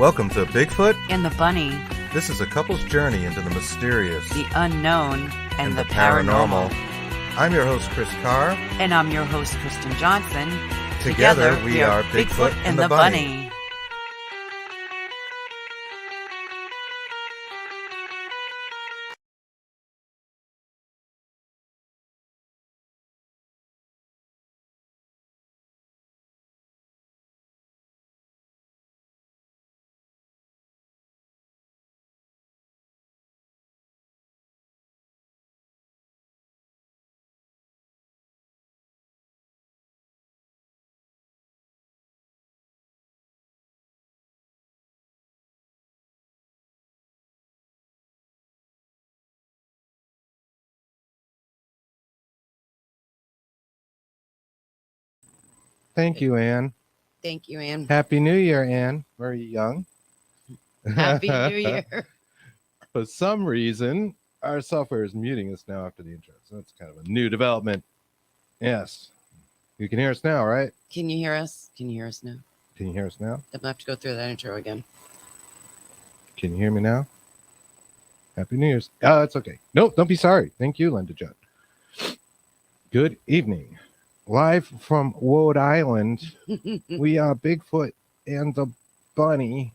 Welcome to Bigfoot and the Bunny. This is a couple's journey into the mysterious, the unknown, and the paranormal. I'm your host, Chris Carr. And I'm your host, Kristen Johnson. Together we are Bigfoot and the Bunny. Thank you, Anne. Thank you, Anne. Happy New Year, Anne. Very young. Happy New Year. For some reason, our software is muting us now after the intro. So that's kind of a new development. Yes. You can hear us now, right? Can you hear us? Can you hear us now? Can you hear us now? I'm going to have to go through that intro again. Can you hear me now? Happy New Year's. Oh, that's okay. Nope, don't be sorry. Thank you, Linda Judd. Good evening. Live from Rhode Island, we are Bigfoot and the Bunny.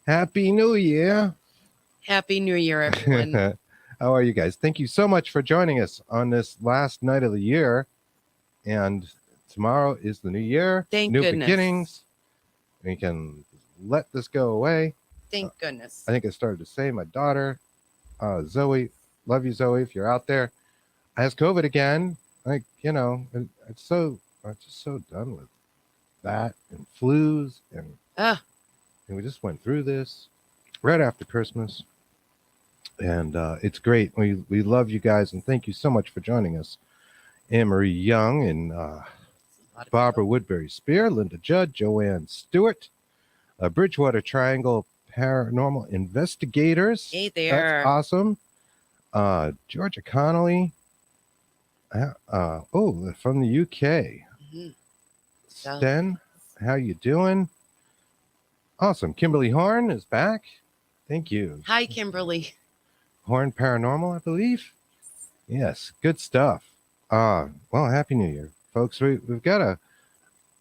Happy New Year. Happy New Year, everyone. How are you guys? Thank you so much for joining us on this last night of the year. And tomorrow is the new year. Thank new goodness. Beginnings. We can let this go away. Thank goodness. I think I started to say my daughter, Zoe, love you, Zoe, if you're out there, has COVID again. Like, you know, I'm just so done with that and flus and we just went through this right after Christmas, and it's great. We love you guys, and thank you so much for joining us. Anne-Marie Young and Barbara Woodbury Spear, Linda Judd, Joanne Stewart, Bridgewater Triangle Paranormal Investigators. Hey there. That's awesome. Georgia Connolly. From the UK. Mm-hmm. Sten, how you doing? Awesome. Kimberly Horn is back. Thank you. Hi, Kimberly. Horn Paranormal, I believe. Yes, good stuff. Well, Happy New Year, folks. We've got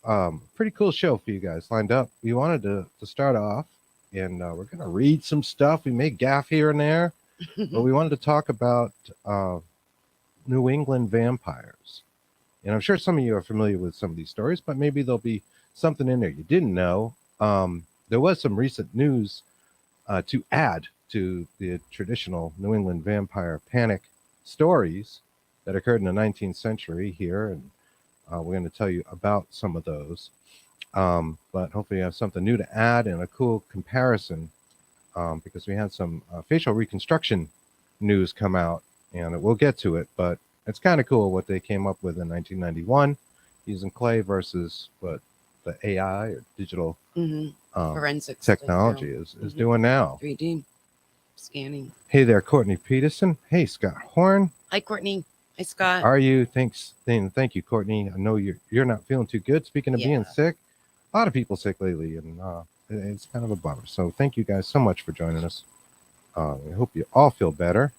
a pretty cool show for you guys lined up. We wanted to start off, and we're going to read some stuff. We may gaff here and there, but we wanted to talk about New England vampires. And I'm sure some of you are familiar with some of these stories, but maybe there'll be something in there you didn't know. There was some recent news to add to the traditional New England vampire panic stories that occurred in the 19th century here, and we're going to tell you about some of those. But hopefully you have something new to add and a cool comparison, because we had some facial reconstruction news come out, and we'll get to it, but it's kind of cool what they came up with in 1991 using clay versus what the AI or digital forensics technology is doing now. 3D scanning. Hey there, Courtney Peterson. Hey, Scott Horn. Hi, Courtney. Hi, Scott. Are you? Thanks. Thank you, Courtney. I know you're not feeling too good. Speaking of being sick, a lot of people sick lately, and it's kind of a bummer. So thank you guys so much for joining us. I hope you all feel better.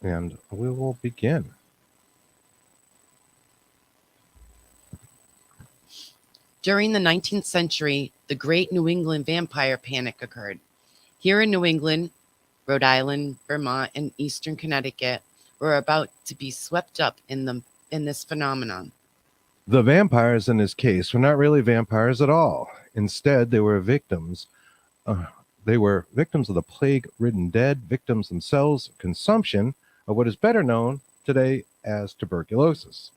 And we will begin. During the 19th century, the Great New England Vampire Panic occurred. Here in New England, Rhode Island, Vermont, and eastern Connecticut were about to be swept up in this phenomenon. The vampires in this case were not really vampires at all. Instead, they were victims. They were victims of the plague-ridden dead, victims themselves of consumption of what is better known today as tuberculosis.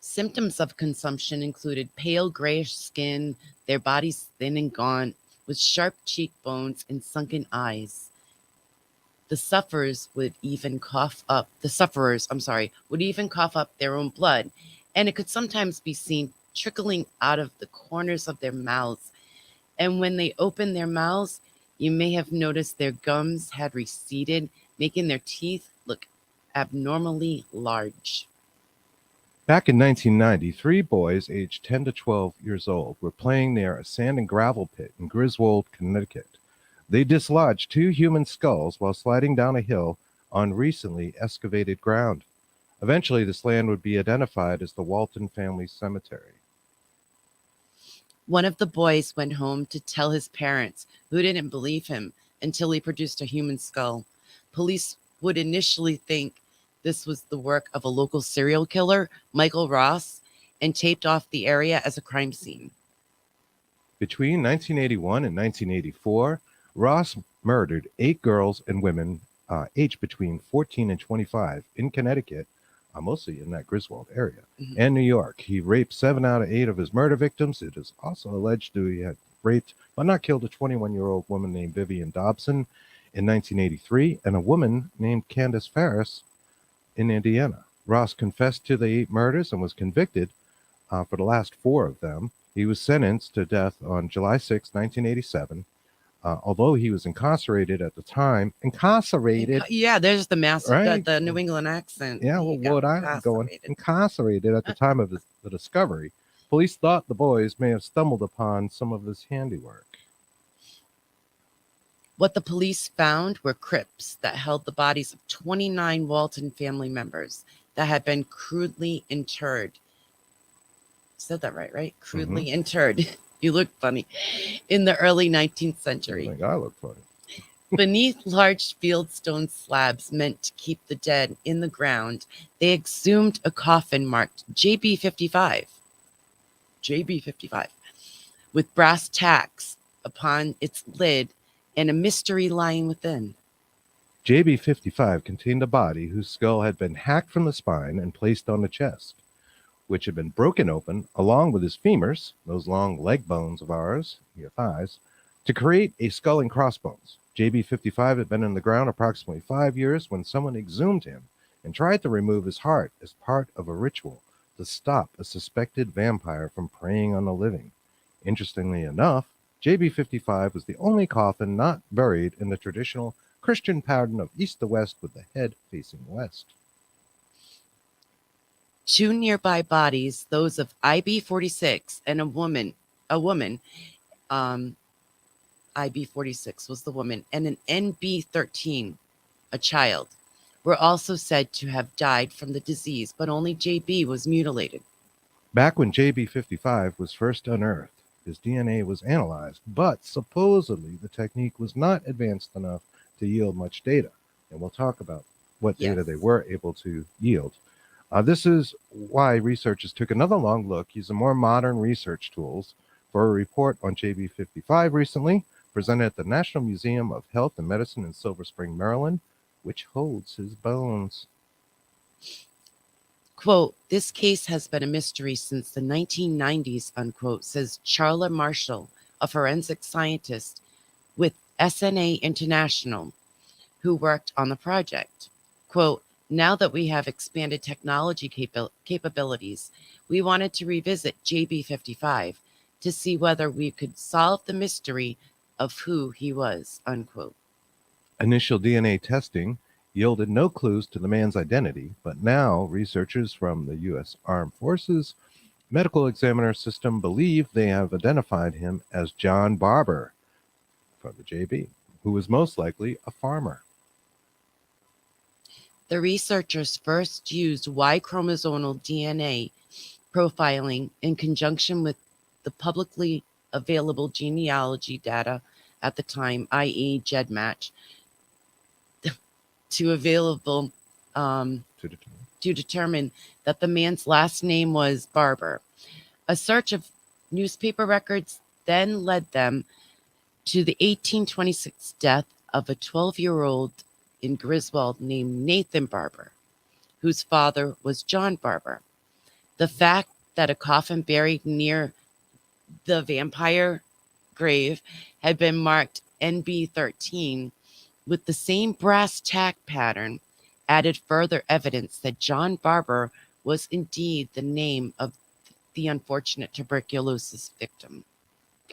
Symptoms of consumption included pale grayish skin, their bodies thin and gaunt, with sharp cheekbones and sunken eyes. The sufferers would even cough up their own blood, and it could sometimes be seen trickling out of the corners of their mouths. And when they opened their mouths, you may have noticed their gums had receded, making their teeth look abnormally large. Back in 1990, three boys aged 10 to 12 years old were playing near a sand and gravel pit in Griswold, Connecticut. They dislodged two human skulls while sliding down a hill on recently excavated ground. Eventually, this land would be identified as the Walton family cemetery. One of the boys went home to tell his parents, who didn't believe him until he produced a human skull. Police would initially think this was the work of a local serial killer, Michael Ross, and taped off the area as a crime scene. Between 1981 and 1984, Ross murdered 8 girls and women aged between 14 and 25 in Connecticut, mostly in that Griswold area, and New York. He raped 7 out of 8 of his murder victims. It is also alleged that he had raped but not killed a 21-year-old woman named Vivian Dobson in 1983 and a woman named Candace Ferris in Indiana. Ross confessed to the 8 murders and was convicted for the last 4 of them. He was sentenced to death on July 6, 1987. Although he was incarcerated at the time, Yeah, there's the massive, right? the New England accent. Yeah, well, Rhode Island going incarcerated at the time of the discovery. Police thought the boys may have stumbled upon some of his handiwork. What the police found were crypts that held the bodies of 29 Walton family members that had been crudely interred. Said that right? Crudely interred. You look funny. In the early 19th century. I think I look funny. Beneath large fieldstone slabs meant to keep the dead in the ground, they exhumed a coffin marked JB55. JB55. With brass tacks upon its lid and a mystery lying within. JB55 contained a body whose skull had been hacked from the spine and placed on the chest, which had been broken open along with his femurs, those long leg bones of ours, your thighs, to create a skull and crossbones. JB55 had been in the ground approximately 5 years when someone exhumed him and tried to remove his heart as part of a ritual to stop a suspected vampire from preying on the living. Interestingly enough, JB55 was the only coffin not buried in the traditional Christian pattern of east to west with the head facing west. 2 nearby bodies, those of IB46 and a woman, IB46 was the woman, and an NB13, a child, were also said to have died from the disease, but only JB was mutilated. Back when JB55 was first unearthed, his DNA was analyzed, but supposedly the technique was not advanced enough to yield much data. And we'll talk about what data they were able to yield. This is why researchers took another long look using more modern research tools for a report on JB55 recently, presented at the National Museum of Health and Medicine in Silver Spring, Maryland, which holds his bones. Quote, this case has been a mystery since the 1990s, unquote, says Charla Marshall, a forensic scientist with SNA International, who worked on the project. Quote, now that we have expanded technology capabilities, we wanted to revisit JB55 to see whether we could solve the mystery of who he was, unquote. Initial DNA testing yielded no clues to the man's identity, but now researchers from the U.S. Armed Forces Medical Examiner System believe they have identified him as John Barber, from the JB, who was most likely a farmer. The researchers first used Y chromosomal DNA profiling in conjunction with the publicly available genealogy data at the time, i.e. GEDmatch, to determine that the man's last name was Barber. A search of newspaper records then led them to the 1826 death of a 12-year-old in Griswold named Nathan Barber, whose father was John Barber. The fact that a coffin buried near the vampire grave had been marked NB13 with the same brass tack pattern added further evidence that John Barber was indeed the name of the unfortunate tuberculosis victim.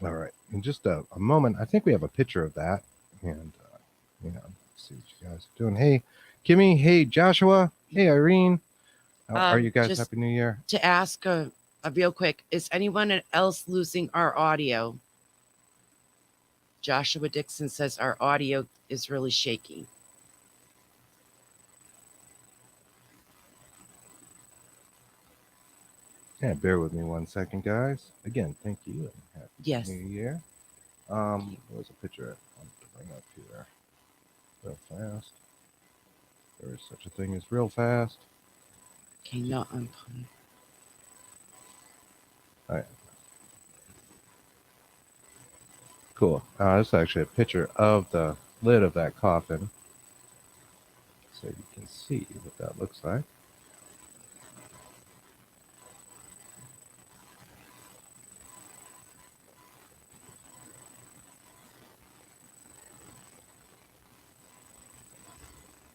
All right. In just a moment, I think we have a picture of that. And, see what you guys are doing. Hey, Kimmy. Hey, Joshua. Hey, Irene. How are you guys? Just Happy New Year. to ask a real quick, is anyone else losing our audio? Joshua Dixon says our audio is really shaky. Yeah, bear with me 1 second, guys. Again, thank you and happy Yes. New Year. There's a picture I wanted to bring up here real fast. There is such a thing as real fast. Okay, not unplugged. All right. Cool. This is actually a picture of the lid of that coffin, so you can see what that looks like.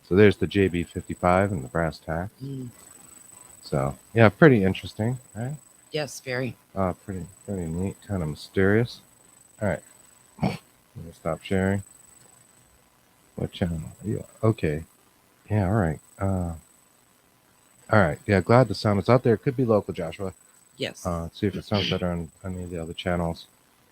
So there's the JB55 and the brass tacks. So yeah, pretty interesting, right? Yes, very. Pretty neat, kind of mysterious. All right, I'm gonna stop sharing. What channel? Yeah, okay. Yeah, all right. All right. Yeah, glad the sound is out there. It could be local, Joshua. Yes. See if it sounds better on any of the other channels.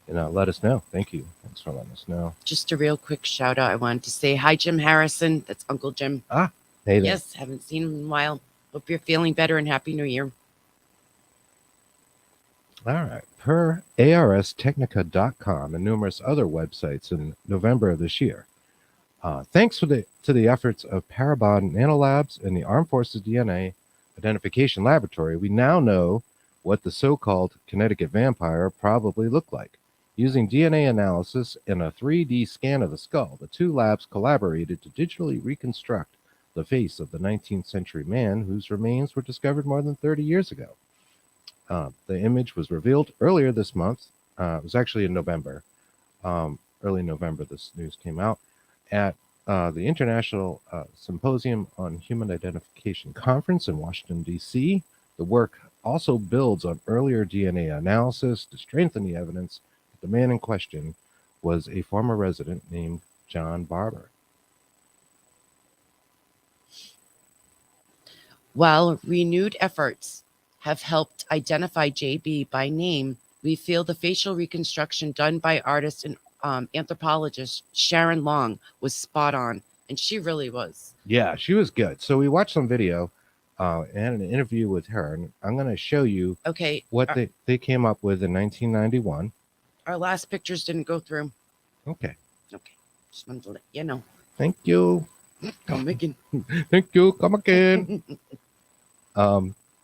And let us know. Thank you. Thanks for letting us know. Just a real quick shout out. I wanted to say hi, Jim Harrison. That's Uncle Jim. Hey there. Yes, haven't seen him in a while. Hope you're feeling better and Happy New Year. All right. Per arstechnica.com and numerous other websites in November of this year. Thanks to the efforts of Parabon Nanolabs and the Armed Forces DNA Identification Laboratory, we now know what the so-called Connecticut vampire probably looked like. Using DNA analysis and a 3D scan of the skull, the two labs collaborated to digitally reconstruct the face of the 19th century man whose remains were discovered more than 30 years ago. The image was revealed earlier this month. It was actually in November. Early November, this news came out at the International Symposium on Human Identification Conference in Washington, D.C. The work also builds on earlier DNA analysis to strengthen the evidence that the man in question was a former resident named John Barber. While renewed efforts have helped identify JB by name, we feel the facial reconstruction done by artist and anthropologist Sharon Long was spot on, and she really was. Yeah, she was good. So we watched some video and an interview with her, and I'm going to show you what they came up with in 1991. Our last pictures didn't go through. Okay. Just wanted to let you know. Thank you. Come again. Thank you. Come again.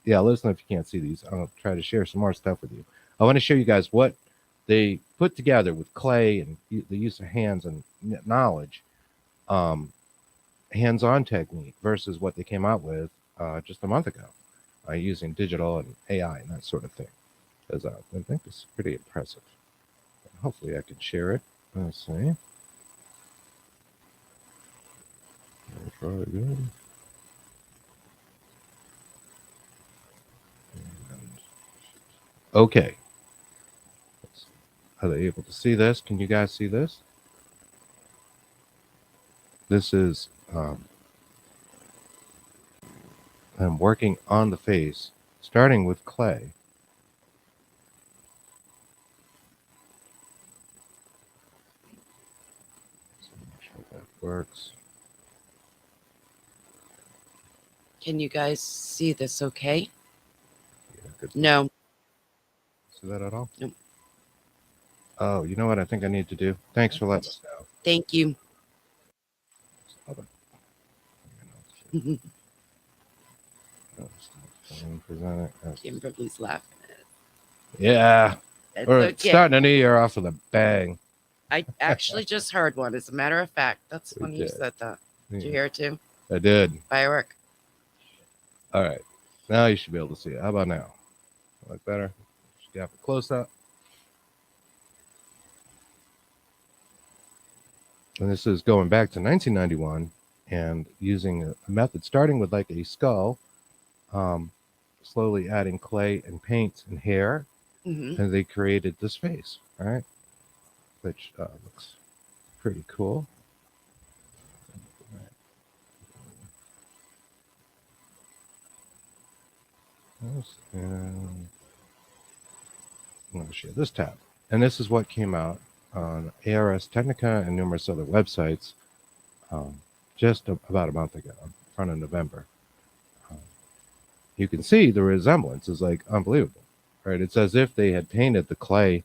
Yeah, let us know if you can't see these. I'll try to share some more stuff with you. I want to show you guys what they put together with clay and the use of hands and knowledge, hands-on technique versus what they came out with just a month ago using digital and AI and that sort of thing. Because I think it's pretty impressive. Hopefully I can share it. Let's see. That's really good. Okay. Are they able to see this? Can you guys see this? This is I'm working on the face, starting with clay. So make sure that works. Can you guys see this okay? Yeah, good. No. See that at all? Nope. Oh, you know what I think I need to do? Thanks for letting us know. Thank you. Kimberly's laughing at it. Yeah. That's We're okay. starting a new year off with a bang. I actually just heard one. As a matter of fact, that's when you said that. Did you hear it too? I did. Firework. All right. Now you should be able to see it. How about now? Look better? Should have a close up. And this is going back to 1991 and using a method starting with like a skull, slowly adding clay and paint and hair, and they created this face, right? Which looks pretty cool. And I'm going to share this tab. And this is what came out on ARS Technica and numerous other websites just about a month ago, front of November. You can see the resemblance is like unbelievable, right? It's as if they had painted the clay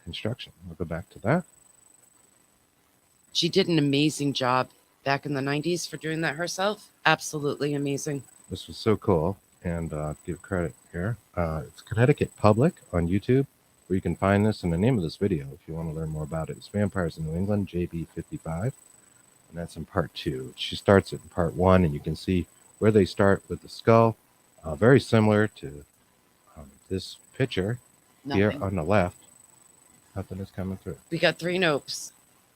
construction. We'll go back to that. She did an amazing job back in the 90s for doing that herself. Absolutely amazing. This was so cool. And give credit here. It's Connecticut Public on YouTube, where you can find this. And the name of this video, if you want to learn more about it, is Vampires in New England, JB55. And that's in part 2. She starts it in part 1, and you can see where they start with the skull. Very similar to this picture here on the left. Nothing is coming through. We got 3 nopes.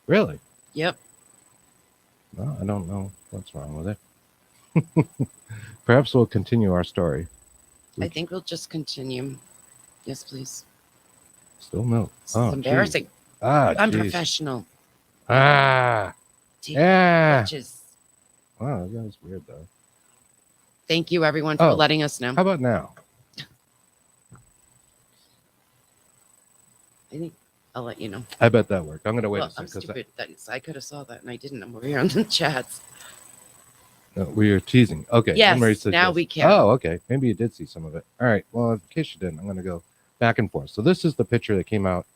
Really? Yep. Well, I don't know what's wrong with it. Perhaps we'll continue our story. I think we'll just continue. Yes, please. Still no. This is embarrassing. Unprofessional. Yeah. Glitches. Wow, that was weird though. Thank you, everyone, for letting us know. How about now? I think I'll let you know. I bet that worked. I'm going to wait a second. I'm stupid. I could have saw that, and I didn't. I'm over here on the chats. No, we are teasing. Okay. Yes, now yes. we can. Oh, okay. Maybe you did see some of it. All right. Well, in case you didn't, I'm going to go back and forth. So this is the picture that came out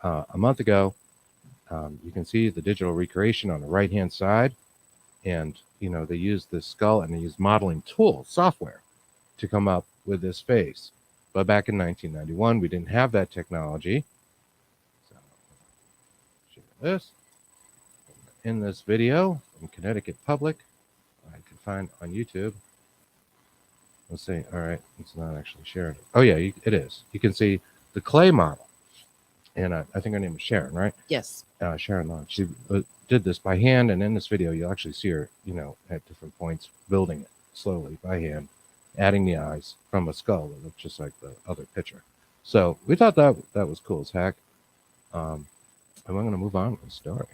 a month ago. You can see the digital recreation on the right-hand side. And, you know, they used this skull and they used modeling tools, software, to come up with this face. But back in 1991, we didn't have that technology. So, share this. In this video from Connecticut Public, I can find on YouTube. Let's see. All right. It's not actually sharing it. Oh, yeah, it is. You can see the clay model. And I think her name is Sharon, right? Yes. Sharon Long. She did this by hand. And in this video, you'll actually see her, you know, at different points, building it slowly by hand, adding the eyes from a skull that looked just like the other picture. So we thought that was cool as heck. And we're going to move on with the story.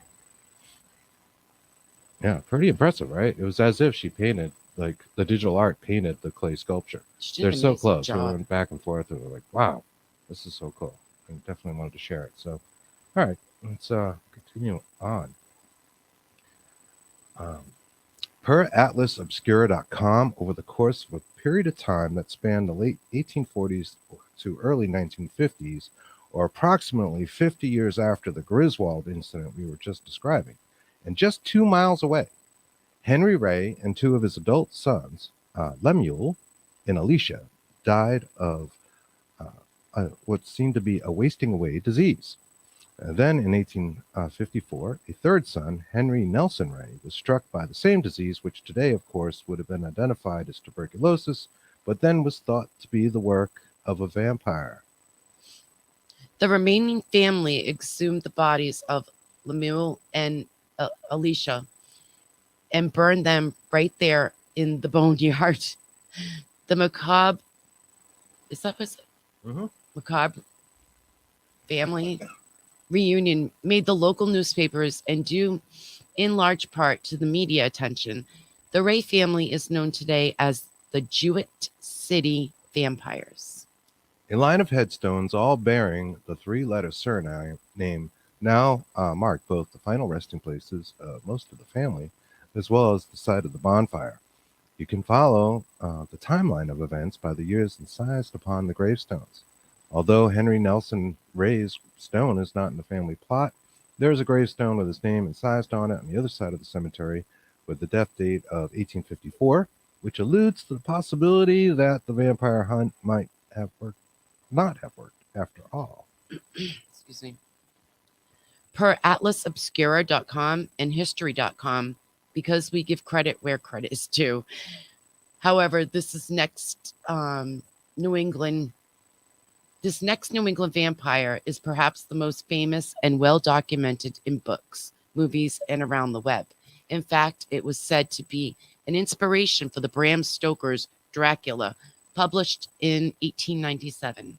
Yeah, pretty impressive, right? It was as if she painted, like the digital art painted the clay sculpture. They're so close. We went back and forth and we're like, wow, this is so cool. I definitely wanted to share it. So, all right, let's continue on. Per atlasobscura.com, over the course of a period of time that spanned the late 1840s to early 1950s, or approximately 50 years after the Griswold incident we were just describing, and just 2 miles away, Henry Ray and 2 of his adult sons, Lemuel and Alicia, died of what seemed to be a wasting away disease. Then in 1854, a third son, Henry Nelson Ray, was struck by the same disease, which today, of course, would have been identified as tuberculosis, but then was thought to be the work of a vampire. The remaining family exhumed the bodies of Lemuel and Alicia and burned them right there in the boneyard. The macabre, is that what macabre family reunion made the local newspapers, and due in large part to the media attention, the Ray family is known today as the Jewett City Vampires. A line of headstones, all bearing the 3-letter surname, now mark both the final resting places of most of the family, as well as the site of the bonfire. You can follow the timeline of events by the years incised upon the gravestones. Although Henry Nelson Ray's stone is not in the family plot, there is a gravestone with his name incised on it on the other side of the cemetery with the death date of 1854, which alludes to the possibility that the vampire hunt might have not have worked after all. Excuse me. Per atlasobscura.com and history.com, because we give credit where credit is due. However, this next New England vampire is perhaps the most famous and well documented in books, movies, and around the web. In fact, it was said to be an inspiration for the Bram Stoker's Dracula, published in 1897.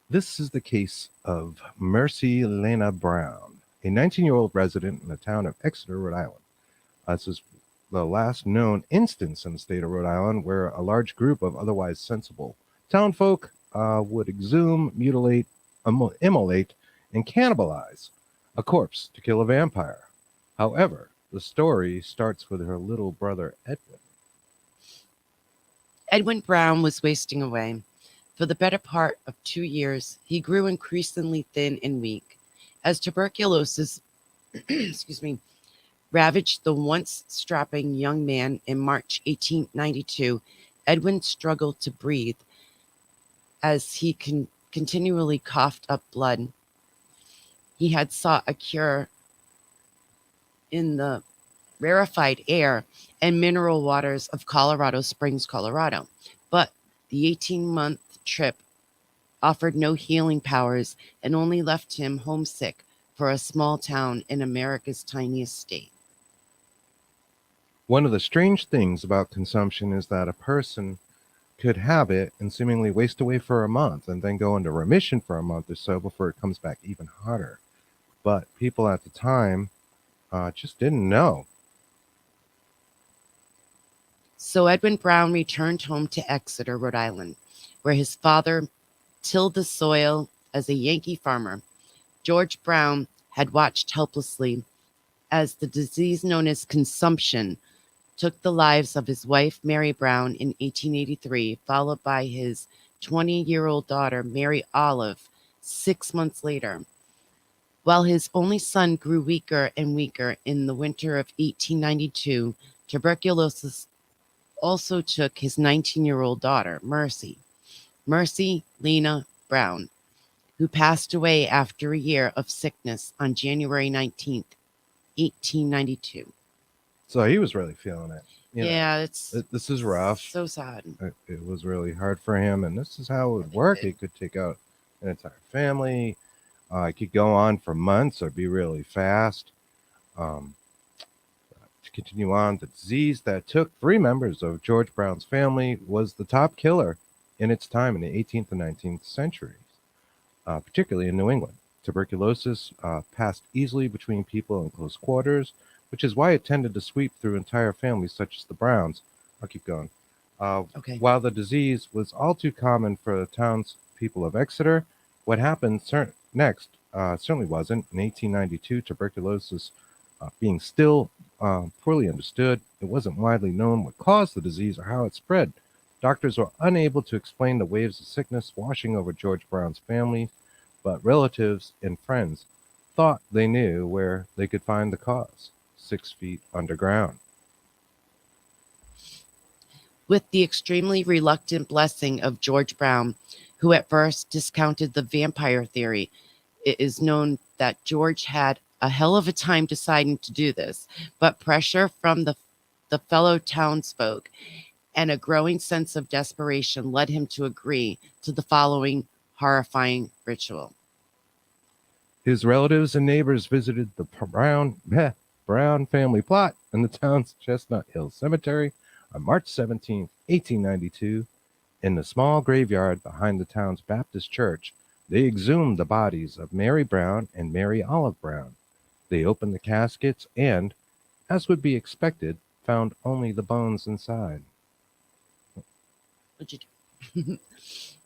This is the case of Mercy Lena Brown, a 19-year-old resident in the town of Exeter, Rhode Island. This is the last known instance in the state of Rhode Island where a large group of otherwise sensible townfolk would exhume, mutilate, immolate, and cannibalize a corpse to kill a vampire. However, the story starts with her little brother Edwin. Edwin Brown was wasting away. For the better part of 2 years, he grew increasingly thin and weak. As tuberculosis, excuse me, ravaged the once strapping young man in March 1892, Edwin struggled to breathe as he continually coughed up blood. He had sought a cure in the rarefied air and mineral waters of Colorado Springs, Colorado. But the 18-month trip offered no healing powers and only left him homesick for a small town in America's tiniest state. One of the strange things about consumption is that a person could have it and seemingly waste away for a month and then go into remission for a month or so before it comes back even hotter. But people at the time just didn't know. So Edwin Brown returned home to Exeter, Rhode Island, where his father tilled the soil as a Yankee farmer. George Brown had watched helplessly as the disease known as consumption took the lives of his wife, Mary Brown, in 1883, followed by his 20-year-old daughter, Mary Olive, 6 months later. While his only son grew weaker and weaker in the winter of 1892, tuberculosis also took his 19-year-old daughter, Mercy Lena Brown, who passed away after a year of sickness on January 19th, 1892. So he was really feeling it. Yeah, This is rough. So sad. It was really hard for him, and this is how it would work. He could take out an entire family. It could go on for months or be really fast. To continue on, the disease that took 3 members of George Brown's family was the top killer in its time in the 18th and 19th centuries, particularly in New England. Tuberculosis passed easily between people in close quarters, which is why it tended to sweep through entire families such as the Browns. I'll keep going. Okay. While the disease was all too common for the townspeople of Exeter, what happened next certainly wasn't. In 1892, tuberculosis being still poorly understood, it wasn't widely known what caused the disease or how it spread. Doctors were unable to explain the waves of sickness washing over George Brown's family, but relatives and friends thought they knew where they could find the cause: 6 feet underground. With the extremely reluctant blessing of George Brown, who at first discounted the vampire theory, it is known that George had a hell of a time deciding to do this, but pressure from the fellow townsfolk and a growing sense of desperation led him to agree to the following horrifying ritual. His relatives and neighbors visited the Brown family plot in the town's Chestnut Hill Cemetery on March 17, 1892. In the small graveyard behind the town's Baptist church, they exhumed the bodies of Mary Brown and Mary Olive Brown. They opened the caskets and, as would be expected, found only the bones inside. What'd you do?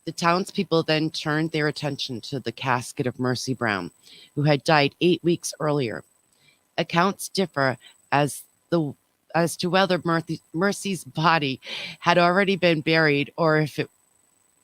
The townspeople then turned their attention to the casket of Mercy Brown, who had died 8 weeks earlier. Accounts differ as to whether Mercy's body had already been buried or if it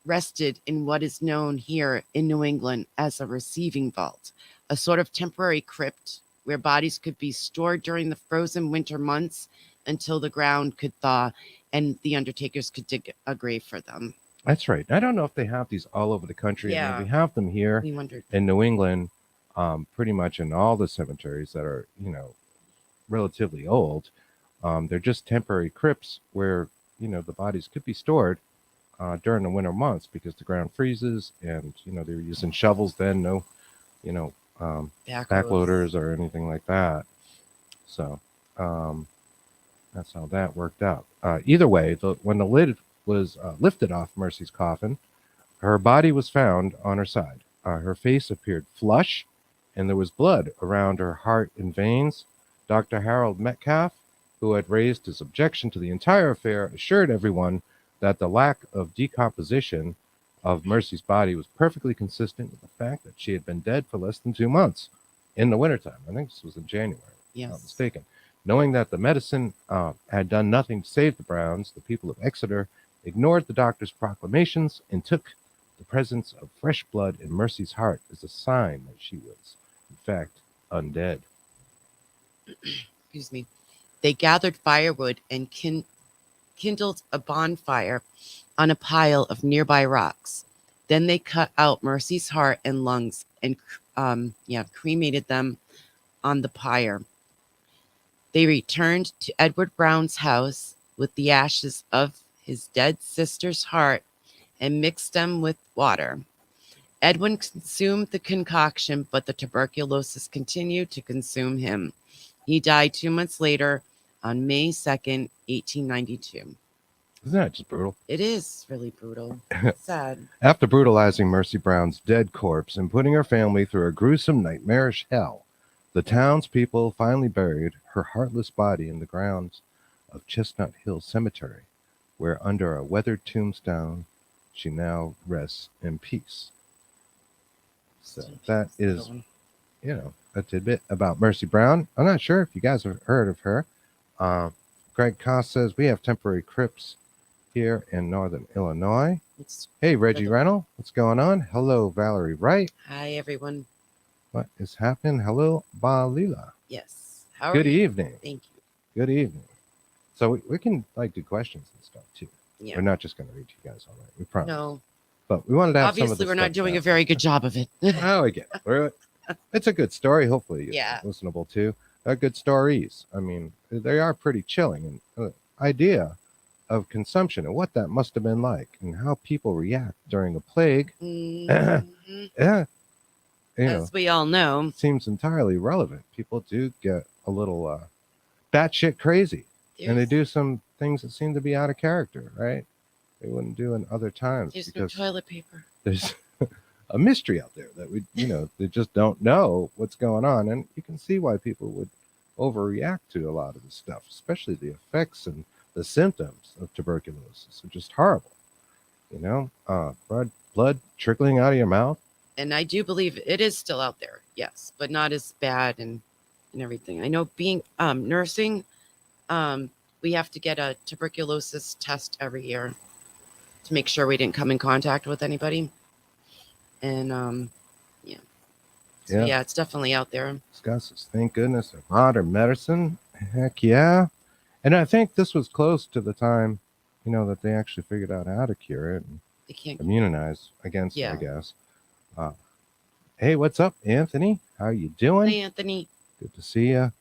rested in what is known here in New England as a receiving vault, a sort of temporary crypt where bodies could be stored during the frozen winter months until the ground could thaw and the undertakers could dig a grave for them. That's right. I don't know if they have these all over the country. Yeah. I mean, we have them here We wondered. in New England, pretty much in all the cemeteries that are, relatively old. They're just temporary crypts where, the bodies could be stored during the winter months because the ground freezes and, they were using shovels then, no, backloaders or anything like that. So that's how that worked out. Either way, when the lid was lifted off Mercy's coffin, her body was found on her side. Her face appeared flush, and there was blood around her heart and veins. Dr. Harold Metcalf who had raised his objection to the entire affair, assured everyone that the lack of decomposition of Mercy's body was perfectly consistent with the fact that she had been dead for less than 2 months in the wintertime. I think this was in January, if I'm not Yes. mistaken. Knowing that the medicine had done nothing to save the Browns, the people of Exeter ignored the doctor's proclamations and took the presence of fresh blood in Mercy's heart as a sign that she was, in fact, undead. Excuse me. They gathered firewood and kindled a bonfire on a pile of nearby rocks. Then they cut out Mercy's heart and lungs and cremated them on the pyre. They returned to Edward Brown's house with the ashes of his dead sister's heart and mixed them with water. Edwin consumed the concoction, but the tuberculosis continued to consume him. He died 2 months later on May 2nd, 1892. Isn't that just brutal? It is really brutal. Sad. After brutalizing Mercy Brown's dead corpse and putting her family through a gruesome, nightmarish hell, the townspeople finally buried her heartless body in the grounds of Chestnut Hill Cemetery, where under a weathered tombstone she now rests in peace. So that is, a tidbit about Mercy Brown. I'm not sure if you guys have heard of her. Greg Koss says we have temporary crypts here in northern Illinois. Hey, Reggie Reynolds, what's going on? Hello, Valerie Wright. Hi, everyone. What is happening? Hello, Balila. Yes. How Good are you? evening. Thank you. Good evening. So we can do questions and stuff too. Yeah. We're not just going to read you guys all night. We promise. No. But we wanted to have Obviously, some of the we're not stuff doing down. a very good job of it. Oh, we get it. It's a good story. Hopefully, it's Yeah. listenable too. Good stories. I mean, they are pretty chilling. And idea of consumption and what that must have been like, and how people react during a plague. Mhm. Yeah, As we all know. seems entirely relevant. People do get a little batshit crazy, and they do some things that seem to be out of character, right? They wouldn't do in other times There's no because toilet paper. there's a mystery out there that we, they just don't know what's going on, and you can see why people would overreact to a lot of this stuff, especially the effects and the symptoms of tuberculosis are just horrible. Blood trickling out of your mouth. And I do believe it is still out there, yes, but not as bad and everything. I know being nursing, we have to get a tuberculosis test every year to make sure we didn't come in contact with anybody. And yeah, it's definitely out there. Discusses. Thank goodness of modern medicine. Heck yeah. And I think this was close to the time, that they actually figured out how to cure it and They can't. immunize against it, Yeah. I guess. Hey, what's up, Anthony? How you doing? Hey, Anthony. Good to see you.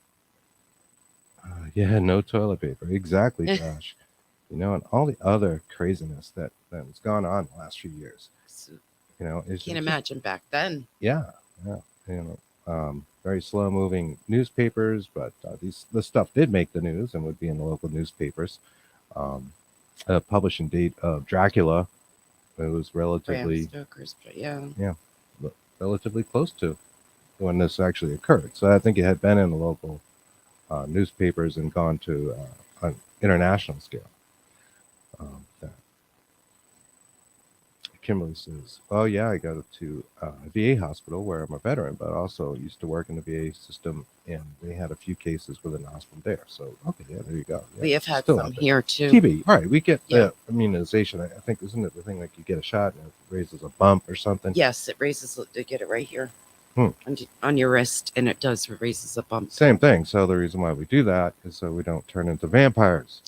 Yeah, no toilet paper. Exactly, Josh. And all the other craziness that's gone on the last few years. It's Can't imagine back then. Yeah. Very slow moving newspapers, but this stuff did make the news and would be in the local newspapers. Publishing date of Dracula, it was relatively Bram Stoker's, but yeah. relatively close to when this actually occurred. So I think it had been in the local newspapers and gone to an international scale. Kimberly says, "Oh yeah, I go to a VA hospital where I'm a veteran, but also used to work in the VA system, and they had a few cases within the hospital there. So okay, yeah, there you go. Yeah, We have had still some out there. here too. TB, all right. We get Yeah. the immunization. I think isn't it the thing like you get a shot and it raises a bump or something? Yes, it raises. They get it right here Hmm. on your wrist, and it does raises a bump. Same thing. So the reason why we do that is so we don't turn into vampires.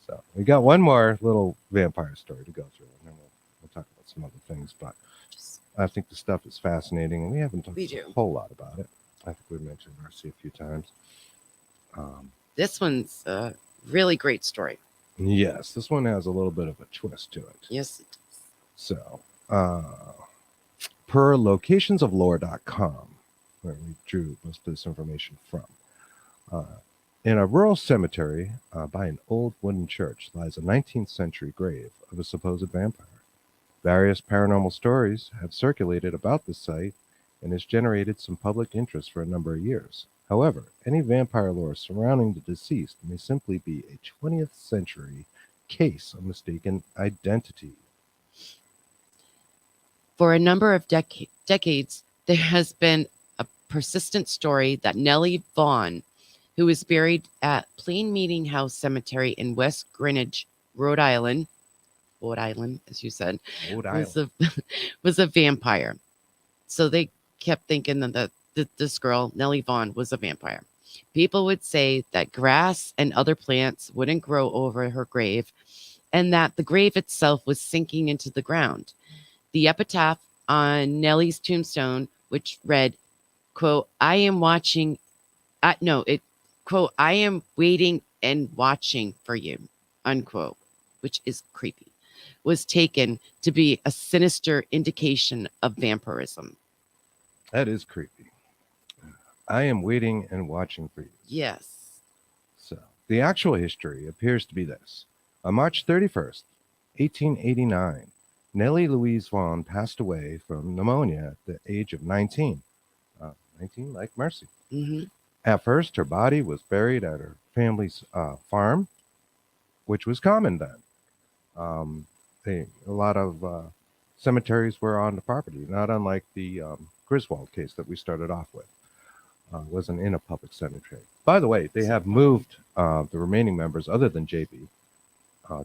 So we got one more little vampire story to go through, and then we'll talk about some other things. But I think the stuff is fascinating, and we haven't talked a whole lot about it. I think we mentioned Mercy a few times. This one's a really great story. Yes, this one has a little bit of a twist to it. Yes, it does. So, per locationsoflore.com, where we drew most of this information from, in a rural cemetery by an old wooden church lies a 19th century grave of a supposed vampire. Various paranormal stories have circulated about this site and has generated some public interest for a number of years. However, any vampire lore surrounding the deceased may simply be a 20th century case of mistaken identity. For a number of decades, there has been a persistent story that Nellie Vaughn, who was buried at Plain Meeting House Cemetery in West Greenwich, Rhode Island, as you said, Rhode was Island. a was a vampire. So they kept thinking that this girl, Nellie Vaughn, was a vampire. People would say that grass and other plants wouldn't grow over her grave, and that the grave itself was sinking into the ground. The epitaph on Nellie's tombstone, which read, quote, I am watching, no, it, quote, I am waiting and watching for you, unquote, which is creepy, was taken to be a sinister indication of vampirism. That is creepy. I am waiting and watching for you. Yes. So, the actual history appears to be this. On March 31st, 1889, Nellie Louise Vaughn passed away from pneumonia at the age of 19. 19, like Mercy. Hmm. At first, her body was buried at her family's farm, which was common then. Um, a lot of cemeteries were on the property, not unlike the Griswold case that we started off with. Wasn't in a public cemetery. By the way, they have moved the remaining members, other than JB,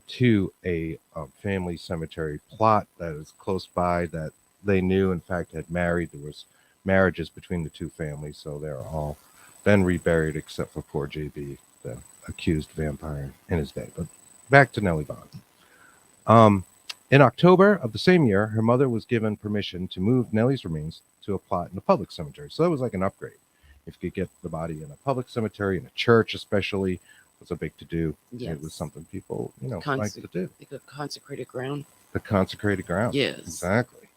to a family cemetery plot that is close by that they knew, in fact, had married. There was marriages between the two families, so they're all been reburied except for poor JB, the accused vampire in his day. But back to Nellie Vaughn. In October of the same year, her mother was given permission to move Nellie's remains to a plot in a public cemetery. So that was like an upgrade. If you could get the body in a public cemetery, in a church especially, was a big to do. Yes. It was something people, Conse- like to do. Like a consecrated ground. The consecrated ground. Yes. Exactly.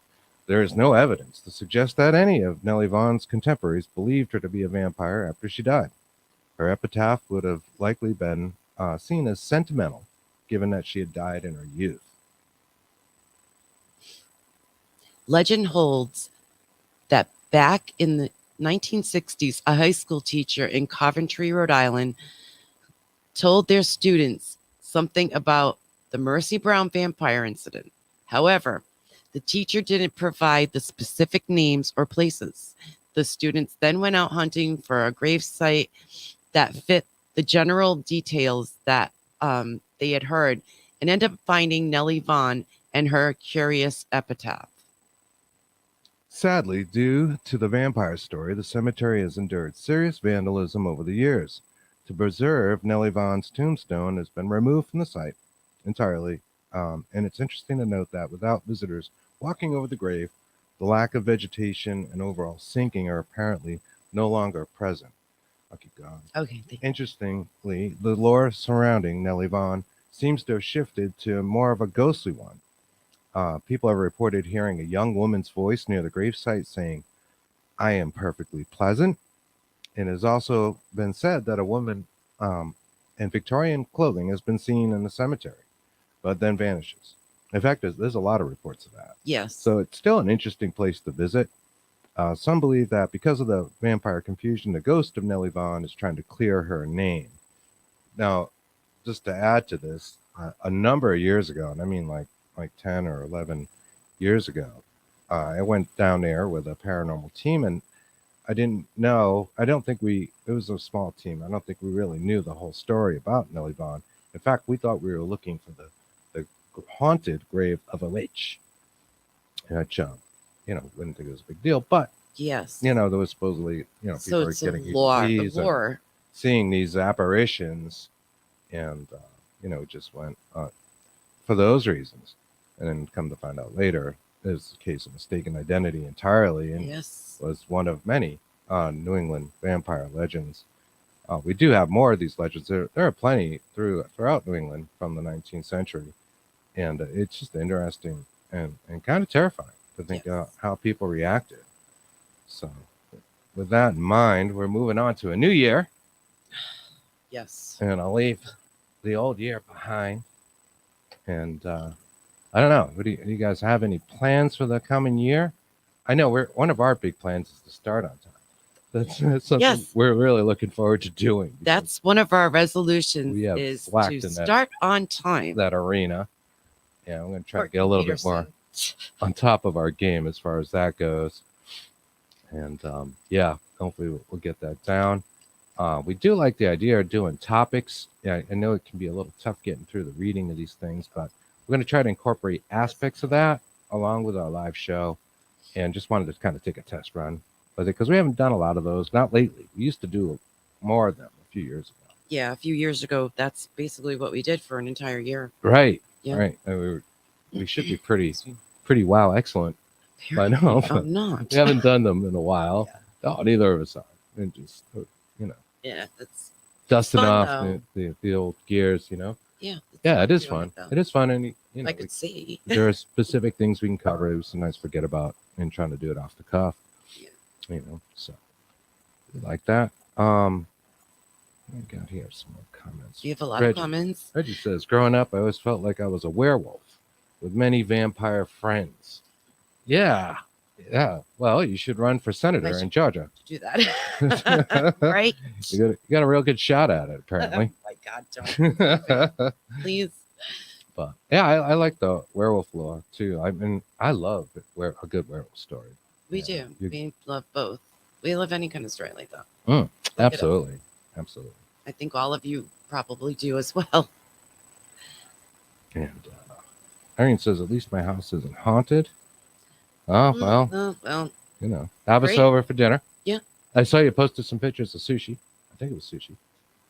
There is no evidence to suggest that any of Nellie Vaughn's contemporaries believed her to be a vampire after she died. Her epitaph would have likely been seen as sentimental, given that she had died in her youth. Legend holds that back in the 1960s, a high school teacher in Coventry, Rhode Island, told their students something about the Mercy Brown vampire incident. However, the teacher didn't provide the specific names or places. The students then went out hunting for a grave site that fit the general details that they had heard and ended up finding Nellie Vaughn and her curious epitaph. Sadly, due to the vampire story, the cemetery has endured serious vandalism over the years. To preserve Nellie Vaughn's tombstone has been removed from the site entirely, and it's interesting to note that without visitors walking over the grave, the lack of vegetation and overall sinking are apparently no longer present. I'll keep going. Okay, thank you. Interestingly, the lore surrounding Nellie Vaughn seems to have shifted to more of a ghostly one. People have reported hearing a young woman's voice near the gravesite saying, I am perfectly pleasant. And it has also been said that a woman in Victorian clothing has been seen in the cemetery, but then vanishes. In fact, there's a lot of reports of that. Yes. So it's still an interesting place to visit. Some believe that because of the vampire confusion, the ghost of Nellie Vaughn is trying to clear her name. Now, just to add to this, a number of years ago, and I mean like 10 or 11 years ago, I went down there with a paranormal team, and I didn't know, it was a small team. I don't think we really knew the whole story about Nellie Vaughn. In fact, we thought we were looking for the haunted grave of a witch. Which, wouldn't think it was a big deal, but, Yes. there was supposedly, people So were it's getting a lore. The EVPs and lore. seeing these apparitions, and, just went for those reasons. And then come to find out later, it was a case of mistaken identity entirely, and Yes. was one of many New England vampire legends. We do have more of these legends. There are plenty throughout New England from the 19th century, and it's just interesting and kind of terrifying to think how people reacted. So, with that in mind, we're moving on to a new year, Yes. and I'll leave the old year behind. And I don't know. Do you guys have any plans for the coming year? I know one of our big plans is to start on time. That's something Yes. we're really looking forward to doing. because That's one of our resolutions We have is slacked to in that- start on time. that arena. Yeah, I'm going to try for to get a little bit more Peterson. on top of our game as far as that goes. And yeah, hopefully we'll get that down. We do like the idea of doing topics. Yeah, I know it can be a little tough getting through the reading of these things, but we're going to try to incorporate aspects of that along with our live show. And just wanted to kind of take a test run with it because we haven't done a lot of those. Not lately. We used to do more of them a few years ago. Yeah, a few years ago, that's basically what we did for an entire year. Right. Yeah. Right. And we should be pretty wow excellent by now. Apparently, but I'm not. We haven't done them in a while. Yeah. Oh, neither of us are. And just Yeah, it's dusting fun, off though. the old gears. yeah. it's Yeah, it is doing fun. though. It is fun, and I could see. there are specific things we can cover. It was sometimes forget about and trying to do it off the cuff. Yeah. So we like that. I got here some more comments. Do you have a lot Reggie. of comments? Reggie says, growing up, I always felt like I was a werewolf with many vampire friends. Yeah. Yeah. Well, you should run for senator in Georgia. Do that. Right? You got a real good shot at it, apparently. Oh my God, don't. Please. But yeah, I like the werewolf lore too. I mean, I love a good werewolf story. We Yeah, do. We love both. We love any kind of story like that. Absolutely. Absolutely. I think all of you probably do as well. And Irene says, at least my house isn't haunted. Oh, well, Well, have us Great. over for dinner. Yeah. I saw you posted some pictures of sushi. I think it was sushi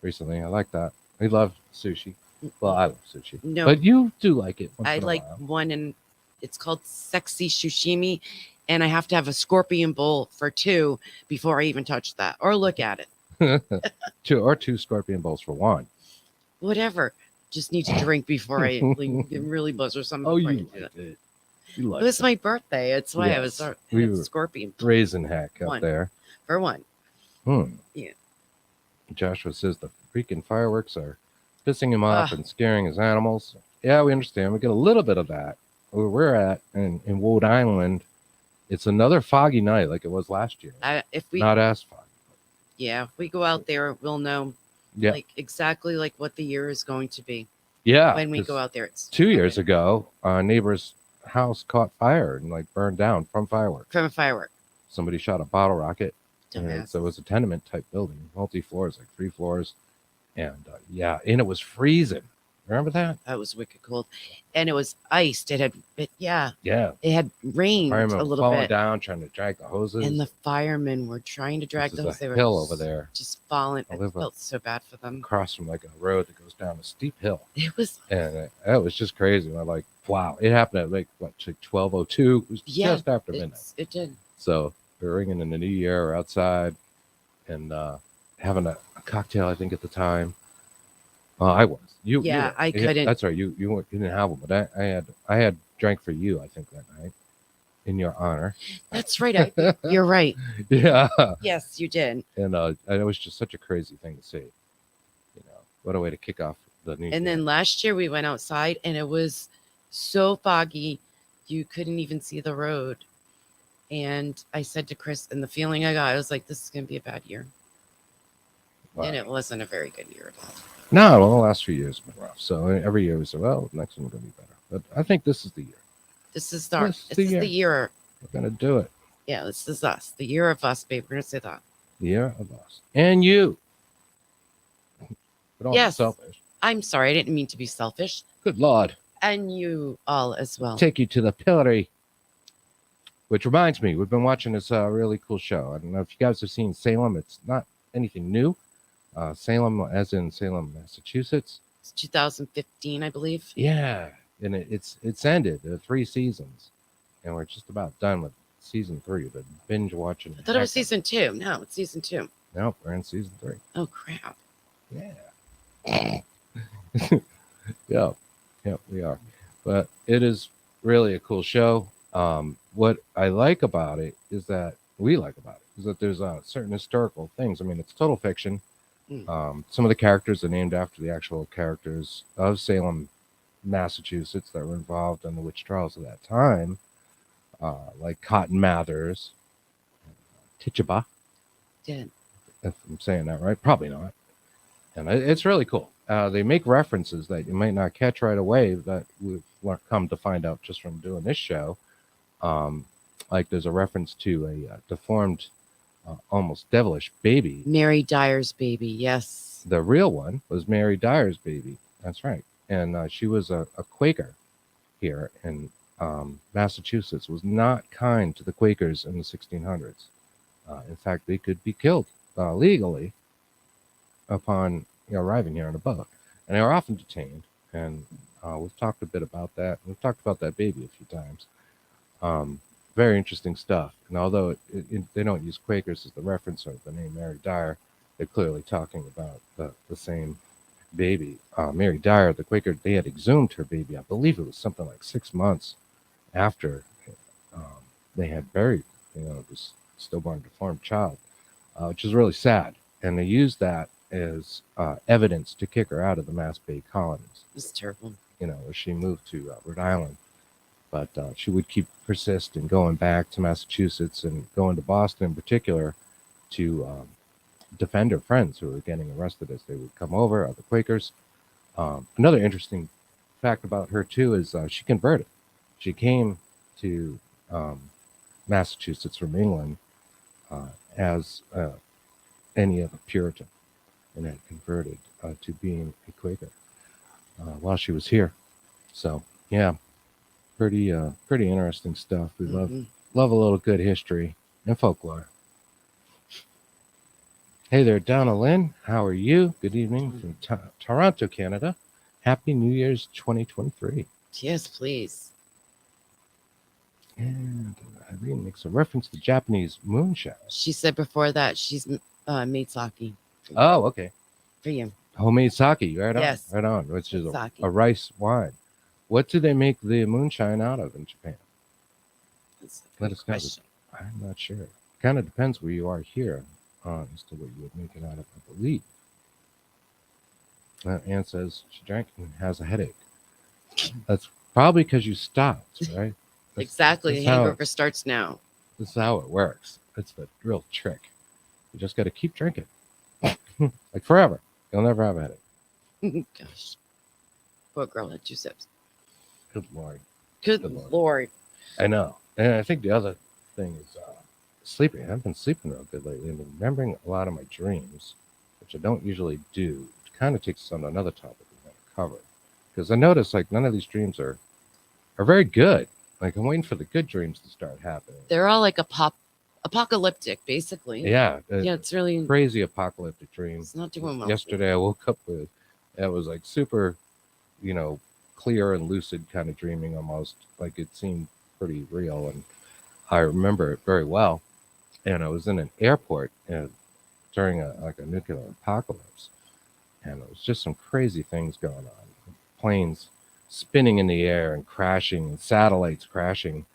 recently. I like that. We love sushi. Well, I love sushi. No. But you do like it. Once I in a like while. one, and it's called Sexy Sashimi, and I have to have a scorpion bowl for 2 before I even touch that or look at it. two scorpion bowls for one. Whatever. Just need to drink before I get really buzzed or something. Oh, before I you do liked that. it. You liked It was it. my birthday. That's why I was Yes. We were scorpion Raising heck up One. there. for 1. Yeah. Joshua says the freaking fireworks are pissing him off and scaring his animals. Yeah, we understand. We get a little bit of that where we're at in Rhode Island. It's another foggy night like it was last year. If we Not as foggy. if we go out there, we'll know Yeah. like exactly like what the year is going to be Yeah. when we 'cause go out there. It's 2 years ago, a neighbor's house caught fire and like burned down from fireworks. from a firework. Somebody shot a bottle rocket. And Dumbass. so it was a tenement type building, multi floors, like 3 floors. And and it was freezing. Remember that? That was wicked cold, and it was iced. It had Yeah. it had rained Firemen a were little falling bit, down, trying to drag the hoses. and the firemen were trying to drag This is those. a They were hill over there. just falling. I It live felt so bad for them. across from like a road that goes down a steep hill. It was And that was just crazy. I'm like, wow. It happened at like, what, 12:02? It was just after midnight. It did. So we're ringing in the new year. We're outside and having a cocktail, I think, at the time. I was. You Yeah, were. I couldn't. That's right. You didn't have one, but I had drank for you, I think, that night in your honor. That's right. You're right. Yeah. Yes, you did. And it was just such a crazy thing to see. What a way to kick off the new year. And then last year we went outside, and it was so foggy, you couldn't even see the road. And I said to Chris, and the feeling I got, I was like, this is going to be a bad year. Wow. And it wasn't a very good year at all. No, well, the last few years have been rough. So every year we say, well, next one will be better. But I think this is the year. This is This the year. We're going to do it. Yeah, this is us. The year of us, babe. We're going to say that. The year of us. And you. But all Yes. selfish. I'm sorry. I didn't mean to be selfish. Good Lord. And you all as well. Take you to the pillory. Which reminds me, we've been watching this really cool show. I don't know if you guys have seen Salem. It's not anything new. Salem, as in Salem, Massachusetts. It's 2015, I believe. Yeah. And it's ended 3 seasons. And we're just about done with season 3. The binge watching. I thought it was season 2. No, it's season 2. Nope, we're in season 3. Oh, crap. Yeah. Yeah, we are. But it is really a cool show. What I like about it is that there's certain historical things. I mean, it's total fiction. Some of the characters are named after the actual characters of Salem, Massachusetts that were involved in the witch trials of that time, like Cotton Mathers, Tituba, Did. if I'm saying that right. Probably not. And it's really cool. They make references that you might not catch right away that we've come to find out just from doing this show. Um, like there's a reference to a deformed, almost devilish baby. Mary Dyer's baby. Yes. The real one was Mary Dyer's baby. That's right. And she was a Quaker here in Massachusetts, was not kind to the Quakers in the 1600s. In fact, they could be killed legally upon arriving here on a boat. And they were often detained. And we've talked a bit about that. We've talked about that baby a few times. Very interesting stuff. And although they don't use Quakers as the reference of the name Mary Dyer, they're clearly talking about the same baby. Mary Dyer, the Quaker, they had exhumed her baby. I believe it was something like 6 months after they had buried, this stillborn deformed child, which is really sad. And they used that as evidence to kick her out of the Mass Bay colonies. It's terrible. As she moved to Rhode Island. But she would persist in going back to Massachusetts and going to Boston in particular to defend her friends who were getting arrested as they would come over, the Quakers. Another interesting fact about her, too, is she converted. She came to Massachusetts from England as any other Puritan and had converted to being a Quaker while she was here. So, yeah, pretty interesting stuff. We love a little good history and folklore. Hey there, Donna Lynn. How are you? Good evening from Toronto, Canada. Happy New Year's 2023. Yes, please. And Irene makes a reference to Japanese moonshine. She said before that she's made sake. Oh, okay. For you. Homemade sake, right on. Yes. Right on, which is Sake. a rice wine. What do they make the moonshine out of in Japan? That's a Let good us know. question. I'm not sure. Kind of depends where you are here as to what you would make it out of, I believe. Anne says she drank and has a headache. That's probably because you stopped, right? Exactly. that's The how- hangover starts now. This is how it works. It's the real trick. You just got to keep drinking. Like forever. You'll never have a headache. Gosh. Poor girl had 2 sips. Good Lord. Good Good Lord. Lord. I know. And I think the other thing is sleeping. I've been sleeping real good lately. I've been remembering a lot of my dreams, which I don't usually do. It kind of takes us on another topic we're going to cover. Because I noticed like none of these dreams are very good. Like I'm waiting for the good dreams to start happening. They're all like apocalyptic, basically. Yeah. Yeah, it's really Crazy apocalyptic dream. it's not doing well. Yesterday I woke up with it was like super, clear and lucid kind of dreaming almost. Like it seemed pretty real and I remember it very well. And I was in an airport during a nuclear apocalypse. And it was just some crazy things going on. Planes spinning in the air and crashing and satellites crashing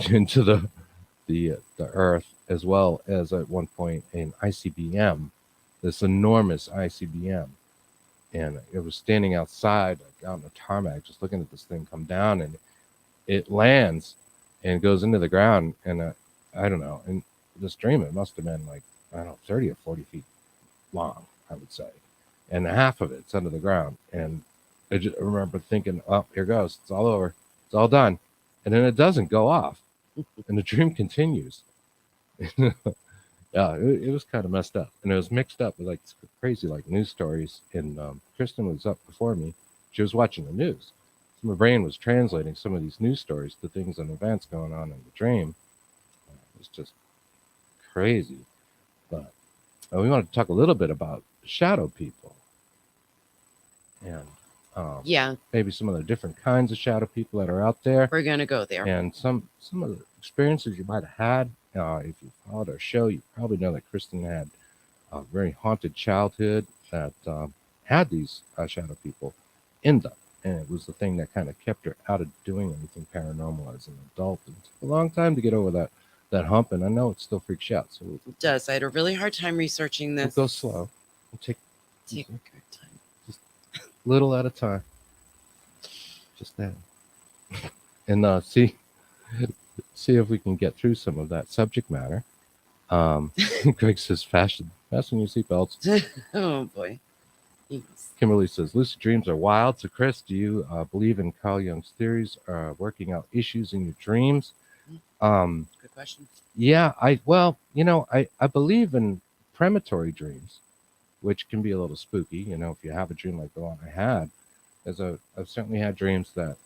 into the earth, as well as at one point an ICBM, this enormous ICBM. And it was standing outside, like out in the tarmac, just looking at this thing come down, and it lands and goes into the ground. And I don't know. In this dream, it must have been like, 30 or 40 feet long, I would say. And half of it's under the ground. And I remember thinking, oh, here goes. It's all over. It's all done. And then it doesn't go off. And the dream continues. Yeah, it was kind of messed up. And it was mixed up with like crazy like news stories. And Kristen was up before me. She was watching the news. So my brain was translating some of these news stories to things and events going on in the dream. It was just crazy. But we want to talk a little bit about shadow people. And Yeah, maybe some of the different kinds of shadow people that are out there. we're gonna go there. And some of the experiences you might have had. If you followed our show, you probably know that Kristen had a very haunted childhood that had these shadow people in them. And it was the thing that kind of kept her out of doing anything paranormal as an adult. And it took a long time to get over that hump. And I know it still freaks you out. So It does. I had a really hard time researching we'll this. go slow. We'll take Take our time. little at a time. Just that. And see if we can get through some of that subject matter. Greg says, fasten your seatbelts. Oh boy. Yes. Kimberly says, lucid dreams are wild. So, Chris, do you believe in Carl Jung's theories, working out issues in your dreams? Good question. Yeah, I believe in premonitory dreams, which can be a little spooky. If you have a dream like the one I had, I've certainly had dreams that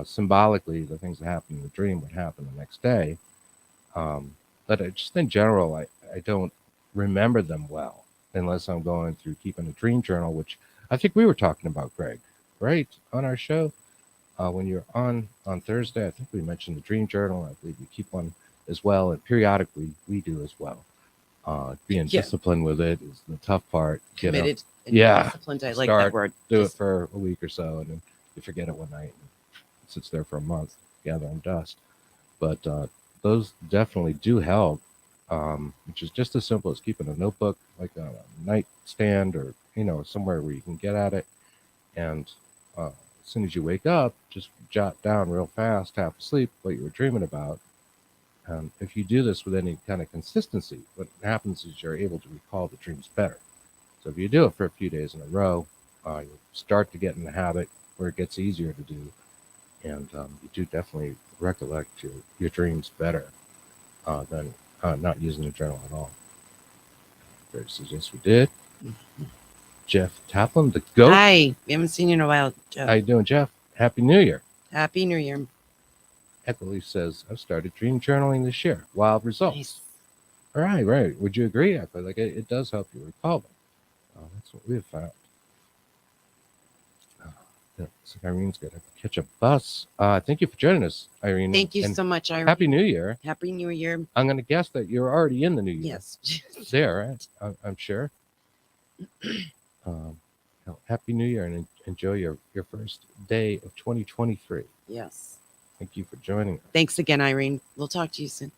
symbolically the things that happened in the dream would happen the next day. But just in general, I don't remember them well unless I'm going through keeping a dream journal, which I think we were talking about, Greg, right, on our show. When you're on Thursday, I think we mentioned the dream journal. I believe you keep one as well, and periodically we do as well. Being disciplined with it is the tough part. Committed and Yeah. disciplined. I like that word. Do it for a week or so, and then you forget it one night. And it sits there for a month, gathering dust. But those definitely do help, which is just as simple as keeping a notebook, like a nightstand, or somewhere where you can get at it. And as soon as you wake up, just jot down real fast, half asleep, what you were dreaming about. If you do this with any kind of consistency, what happens is you're able to recall the dreams better. So if you do it for a few days in a row, you start to get in the habit where it gets easier to do, and you do definitely recollect your dreams better than not using a journal at all. Greg says, yes, we did. Mm-hmm. Jeff Taplin, the GOAT. Hi, we haven't seen you in a while, Jeff. How you doing, Jeff? Happy New Year. Happy New Year. Ethel says, I've started dream journaling this year. Wild results. Nice. Right. Would you agree? I feel like it does help you recall them. That's what we have found. So Irene's got to catch a bus. Thank you for joining us, Irene. Thank you so much, Irene. Happy New Year. Happy New Year. I'm going to guess that you're already in the new year. Yes. There, right? I'm sure. Happy New Year, and enjoy your first day of 2023. Yes. Thank you for joining us. Thanks again, Irene. We'll talk to you soon.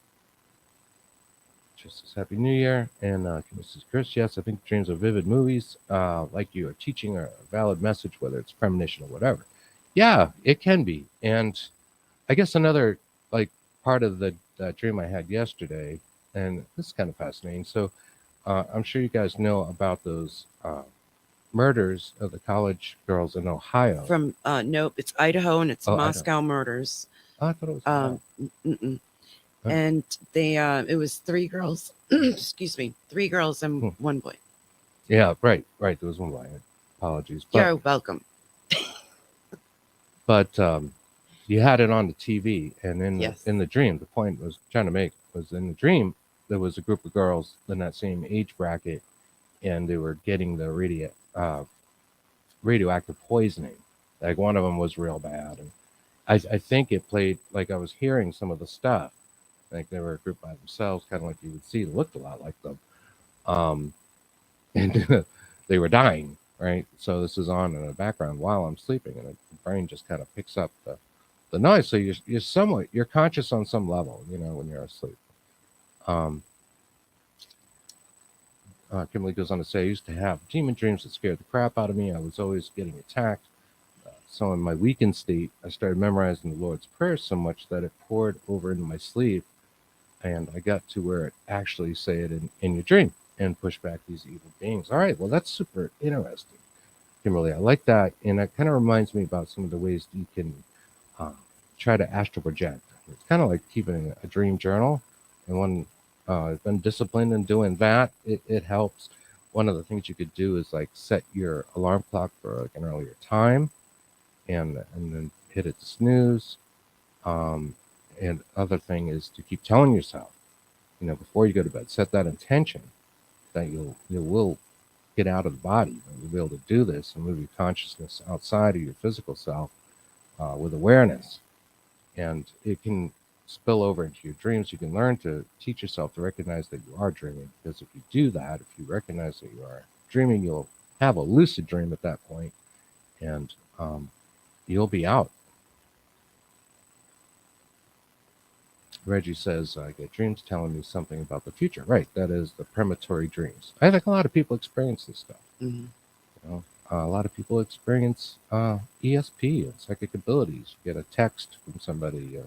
Just as Happy New Year. And Mrs. Chris, yes, I think dreams are vivid movies, like you are teaching a valid message, whether it's premonition or whatever. Yeah, it can be. And I guess another part of the dream I had yesterday, and this is kind of fascinating. So I'm sure you guys know about those murders of the college girls in Ohio. From nope, it's Idaho, and it's Moscow murders. Oh, I thought it was and they it was 3 girls. Excuse me, 3 girls and 1 boy. Yeah, right. There was 1 boy. Apologies. You're welcome. But you had it on the TV, and in the dream, the point I was trying to make was, in the dream there was a group of girls in that same age bracket, and they were getting the radioactive poisoning. Like, one of them was real bad, and I think it played like I was hearing some of the stuff. Like, they were a group by themselves, kind of like you would see, looked a lot like them, and they were dying, right? So this is on in the background while I'm sleeping, and the brain just kind of picks up the noise. So you're conscious on some level, when you're asleep. Kimberly goes on to say, I used to have demon dreams that scared the crap out of me. I was always getting attacked. So in my weakened state, I started memorizing the Lord's Prayer so much that it poured over into my sleep, and I got to where it actually say it in your dream and push back these evil beings. All right, well, that's super interesting, Kimberly. I like that, and it kind of reminds me about some of the ways you can try to astral project. It's kind of like keeping a dream journal, and when I've been disciplined in doing that, it helps. One of the things you could do is set your alarm clock for an earlier time, and then hit it to snooze. And other thing is to keep telling yourself, before you go to bed, set that intention that you will get out of the body. You'll be able to do this and move your consciousness outside of your physical self with awareness. And it can spill over into your dreams. You can learn to teach yourself to recognize that you are dreaming, because if you do that, if you recognize that you are dreaming, you'll have a lucid dream at that point, and you'll be out. Reggie says, I get dreams telling me something about the future. Right, that is the premonitory dreams. I think a lot of people experience this stuff. Mm-hmm. A lot of people experience ESP and psychic abilities. You get a text from somebody, or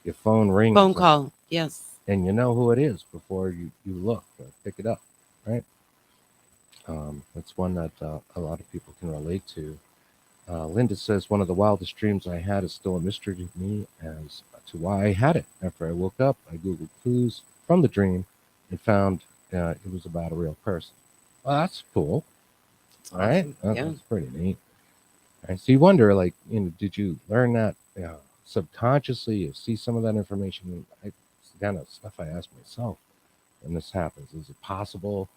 your phone rings. Phone call, yes. and you know who it is before you look or pick it up, right? That's one that a lot of people can relate to. Linda says, one of the wildest dreams I had is still a mystery to me as to why I had it. After I woke up, I Googled clues from the dream and found it was about a real person. Well, that's cool. It's All right. awesome. Yeah. That's pretty neat. All right. So you wonder, like, did you learn that subconsciously? You see some of that information. It's the kind of stuff I ask myself when this happens. Is it possible?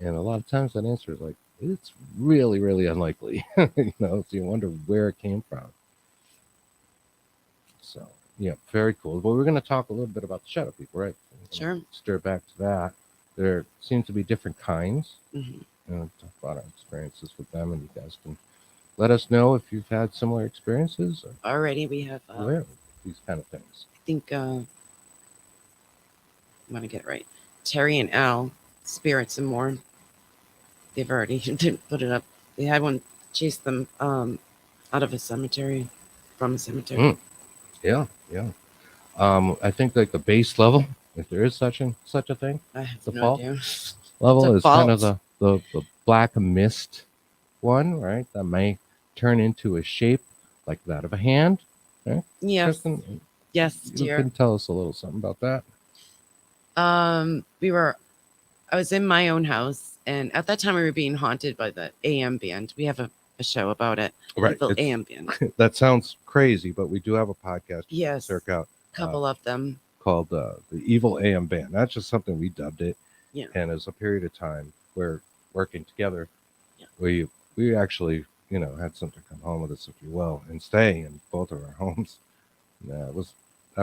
And a lot of times that answer is like, it's really, really unlikely. So you wonder where it came from. So, yeah, very cool. But we're going to talk a little bit about the shadow people, right? Sure. Stir back to that. There seem to be different kinds. Hmm. Talk about our experiences with them, and you guys can let us know if you've had similar experiences or Already we have, aware of these kind of things. I think, I want to get it right. Terry and Al, Spirits and More. They've already put it up. They had one chase them out of a cemetery, from a cemetery. Mm. Yeah, yeah. I think like the base level, if there is such a thing, I have the no fault idea. level is kind of Default. the black mist one, right? That may turn into a shape like that of a hand. Right? Yes. Kristen, Yes, you dear. can tell us a little something about that. I was in my own house, and at that time we were being haunted by the AM band. We have a show about it. Right. The AM band. That sounds crazy, but we do have a podcast. Yes. Check out Couple of them. called the Evil AM Band. That's just something we dubbed it. Yeah. And it's a period of time where working together, yeah. we actually, had something come home with us, if you will, and stay in both of our homes. That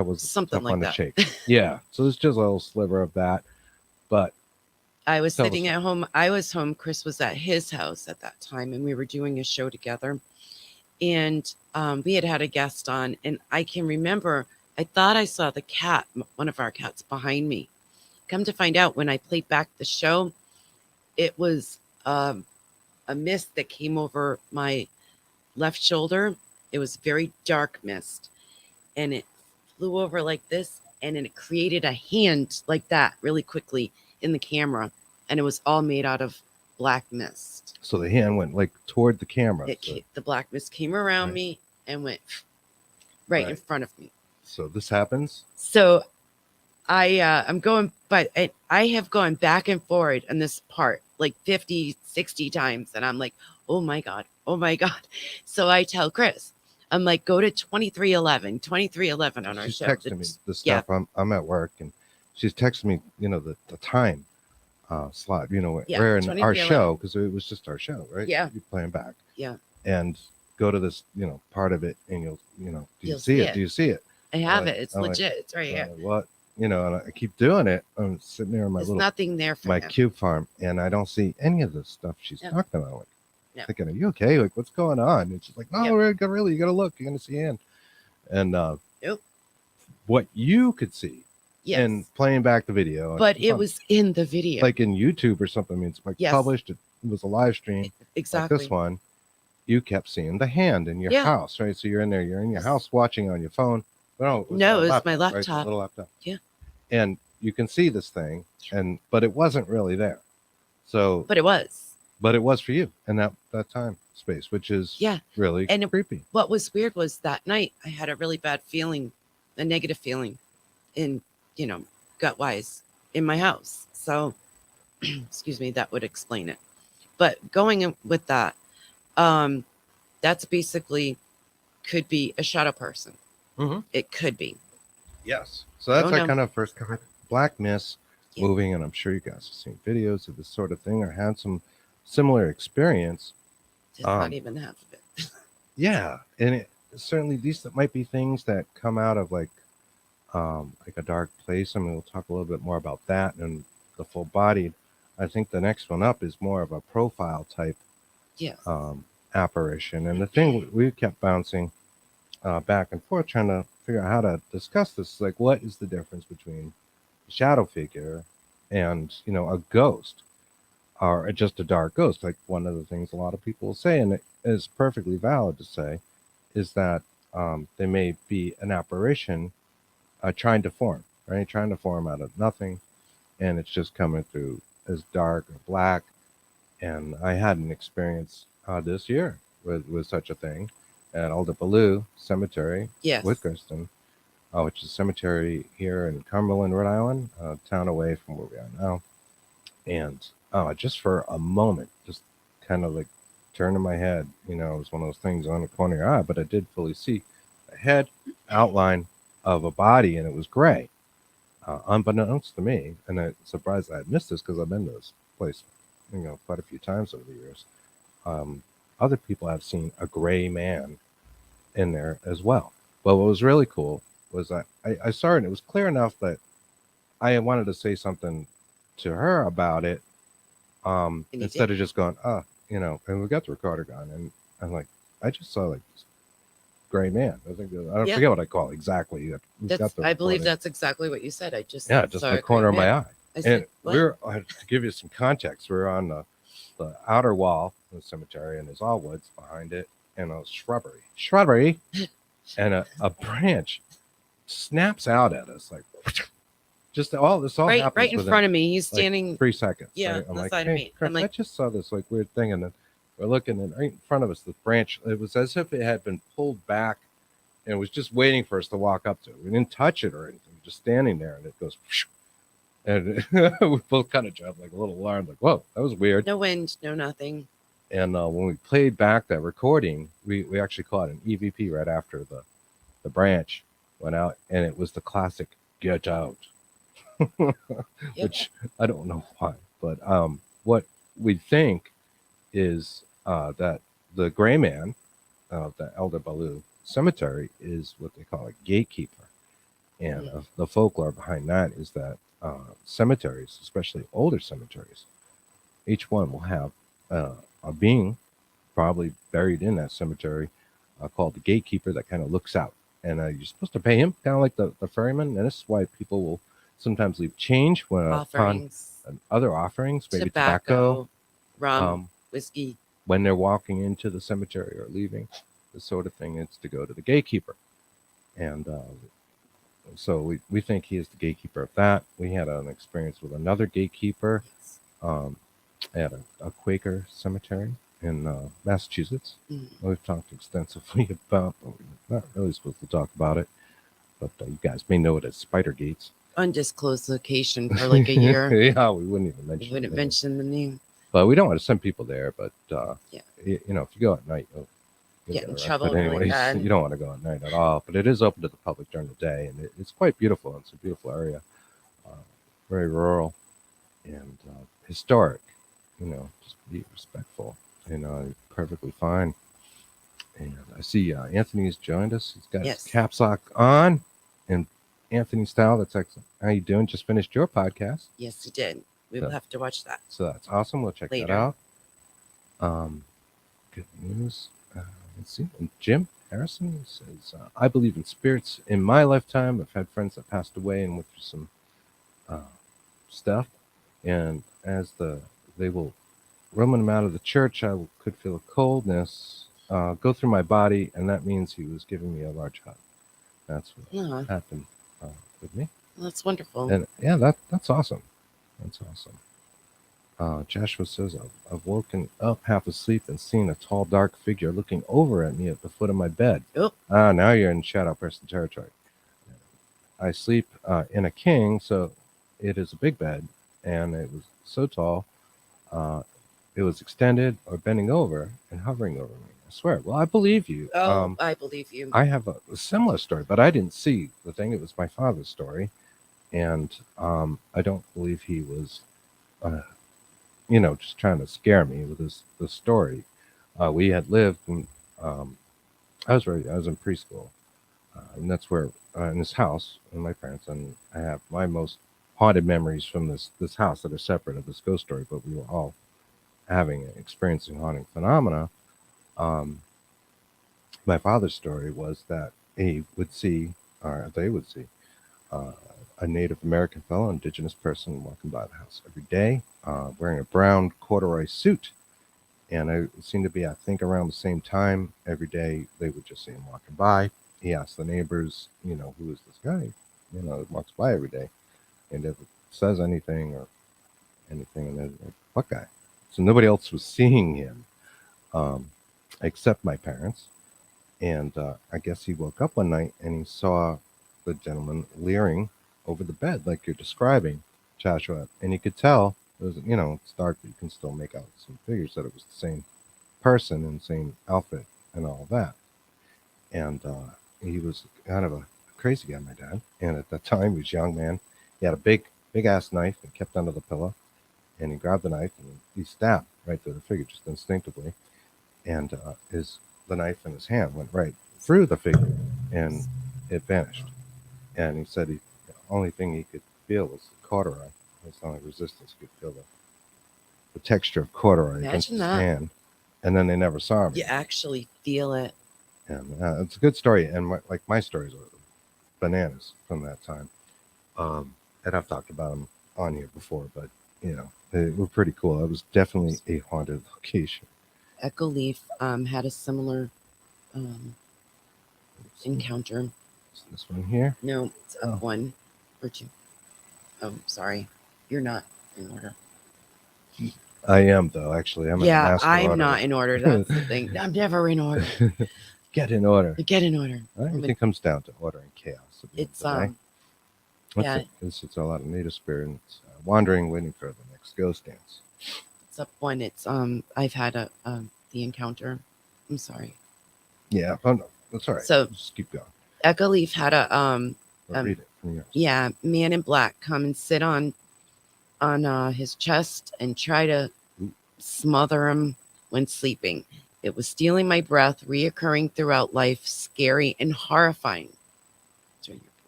was something like on that. The shake. Yeah. So it's just a little sliver of that. But I was sitting at home. I was home. Chris was at his house at that time, and we were doing a show together. And we had a guest on, and I can remember, I thought I saw the cat, one of our cats, behind me. Come to find out, when I played back the show, it was a mist that came over my left shoulder. It was very dark mist, and it flew over like this, and then it created a hand like that really quickly in the camera, and it was all made out of black mist. So the hand went like toward the camera. The black mist came around me and went right in front of me. So this happens. So I'm going, but I have gone back and forward on this part like 50, 60 times. And I'm like, oh my God. So I tell Chris, I'm like, go to 2311 on our she's show. She's texting me the stuff. Yeah. I'm at work, and she's texting me, the time slot, we're in our show, because it was just our show, right? Yeah. You're playing back. Yeah. And go to this, part of it, and you'll do you see it? Do you see it? I have it. It's legit. It's right here. What? And I keep doing it. I'm sitting there in my There's nothing there for my him. cube farm, and I don't see any of the stuff she's talking about. Like, thinking, are you okay? Like, what's going on? And she's like, no, really, you gotta look. You're gonna see Ann. And what you could see. Yes. And playing back the video. But it was in the video. Like in YouTube or something. I mean, it's like published. It was a live stream. Exactly. Like this one. You kept seeing the hand in your house, right? So you're in there. You're in your house watching on your phone. No, it was my laptop. Right? Little laptop. Yeah. And you can see this thing, but it wasn't really there. So. But it was. But it was for you in that time space, which is really creepy. What was weird was that night I had a really bad feeling, a negative feeling in, gut wise in my house. So, excuse me, that would explain it. But going in with that, that's basically could be a shadow person. Mm-hmm. It could be. Yes. So that's our kind of first kind, black mist moving. And I'm sure you guys have seen videos of this sort of thing or had some similar experience. Just not even half of it. Yeah. And certainly these might be things that come out of like a dark place. I mean, we'll talk a little bit more about that and the full bodied. I think the next one up is more of a profile type apparition. And the thing we kept bouncing back and forth trying to figure out how to discuss this, like, what is the difference between a shadow figure and a ghost, or just a dark ghost? Like, one of the things a lot of people say, and it is perfectly valid to say, is that they may be an apparition trying to form. right? Trying to form out of nothing, and it's just coming through as dark or black. And I had an experience this year with such a thing at Alder Cemetery with Yes. Kristen, which is a cemetery here in Cumberland, Rhode Island, a town away from where we are now. And just for a moment, just kind of like turning my head, it was one of those things on the corner of your eye, but I did fully see a head outline of a body, and it was gray, unbeknownst to me. And I'm surprised I had missed this because I've been to this place, quite a few times over the years. Um, Other people have seen a gray man in there as well. But what was really cool was I saw it, and it was clear enough that I wanted to say something to her about it, And you instead did. of just going, and we got the recorder gone, and I'm like, I just saw like this gray man. I think I don't Yeah. forget what I call it exactly. Who's got the I believe recording. that's exactly what you said. I just Yeah, just saw the a corner of great my man. eye. I said, And what? to give you some context, we're on the outer wall of the cemetery, and there's all woods behind it, and a shrubbery, and a branch snaps out at us like just all this all right happens in within front of me. He's like standing 3 seconds. yeah, Right? I'm on the like, side of hey, me. Chris, I'm like, I just saw this like weird thing, and then we're looking, and right in front of us, the branch. It was as if it had been pulled back, and it was just waiting for us to walk up to it. We didn't touch it or anything, just standing there, and it goes, and we both kind of jumped like a little alarmed, like, whoa, that was weird. no wind, no nothing. And when we played back that recording, we actually caught an EVP right after the branch went out, and it was the classic "Get Out," Yep. which I don't know why, but what we think is that the gray man of the Elder Baloo Cemetery is what they call a gatekeeper, and the folklore behind that is that cemeteries, especially older cemeteries, each one will have a being probably buried in that cemetery called the gatekeeper that kind of looks out. And you're supposed to pay him, kind of like the ferryman. And this is why people will sometimes leave change when upon Offerings, other offerings, maybe tobacco, tobacco, rum, whiskey. when they're walking into the cemetery or leaving. This sort of thing is to go to the gatekeeper. And so we think he is the gatekeeper of that. We had an experience with another gatekeeper at a Quaker cemetery in Massachusetts. We've talked extensively about, but we're not really supposed to talk about it. But you guys may know it as Spider Gates. Undisclosed location for like a year. Yeah, we wouldn't even mention. We wouldn't mention the name. But we don't want to send people there. But Yeah. if you go at night, you'll Get in arrested trouble really anyways. bad. You don't want to go at night at all. But it is open to the public during the day, and it's quite beautiful. It's a beautiful area, very rural and historic. Just be respectful. Perfectly fine. And I see Anthony's joined us. He's got his caps lock on, in Anthony style. That's excellent. How you doing? Just finished your podcast. Yes, he did. We'll have to watch that. So that's awesome. We'll check later. that out. Good news. Let's see. And Jim Harrison says, I believe in spirits. In my lifetime, I've had friends that passed away and went through some stuff. And as they will roaming him out of the church, I could feel a coldness go through my body, and that means he was giving me a large hug. That's what happened with me. Well, that's wonderful. And yeah, that's awesome. That's awesome. Joshua says, I've woken up half asleep and seen a tall, dark figure looking over at me at the foot of my bed. Oh. Now you're in shadow person territory. I sleep in a king, so it is a big bed, and it was so tall, it was extended or bending over and hovering over me. I swear. Well, I believe you. I believe you. I have a similar story, but I didn't see the thing. It was my father's story, and I don't believe he was just trying to scare me with this story. We had lived in, I was in preschool, and that's where in this house with my parents, and I have my most haunted memories from this house that are separate of this ghost story, but we were all experiencing haunting phenomena. My father's story was that they would see a Native American fellow, indigenous person, walking by the house every day, wearing a brown corduroy suit. And it seemed to be, I think, around the same time every day they would just see him walking by. He asked the neighbors, who is this guy? walks by every day and never says anything or anything. And then, like, what guy? So nobody else was seeing him um, except my parents. And I guess he woke up one night and he saw the gentleman leering over the bed, like you're describing, Joshua. And you could tell, it was, it's dark, but you can still make out some figures that it was the same person and same outfit and all that. And he was kind of a crazy guy, my dad. And at that time, he was a young man. He had a big ass knife and kept under the pillow. And he grabbed the knife and he stabbed right through the figure just instinctively. And the knife in his hand went right through the figure and it vanished. And he said the only thing he could feel was the corduroy. That's the only resistance he could feel, the texture of corduroy against his hand. And then they never saw him. You actually feel it. And it's a good story. And my stories are bananas from that time. And I've talked about them on here before, but they were pretty cool. It was definitely a haunted location. Echo Leaf had a similar encounter. Is this one here? No, it's up one or two. Oh, sorry. You're not in order. I am, though, actually. I'm not in order. That's the thing. I'm never in order. Get in order. Get in order. Everything comes down to order and chaos. It's it's a lot of native spirits wandering, waiting for the next ghost dance. It's up one. It's I've had the encounter. I'm sorry. Yeah. Oh no, that's all right. So just keep going. Echo Leaf had a read it from yours. Yeah, man in black come and sit on his chest and try to smother him when sleeping. It was stealing my breath, reoccurring throughout life, scary and horrifying.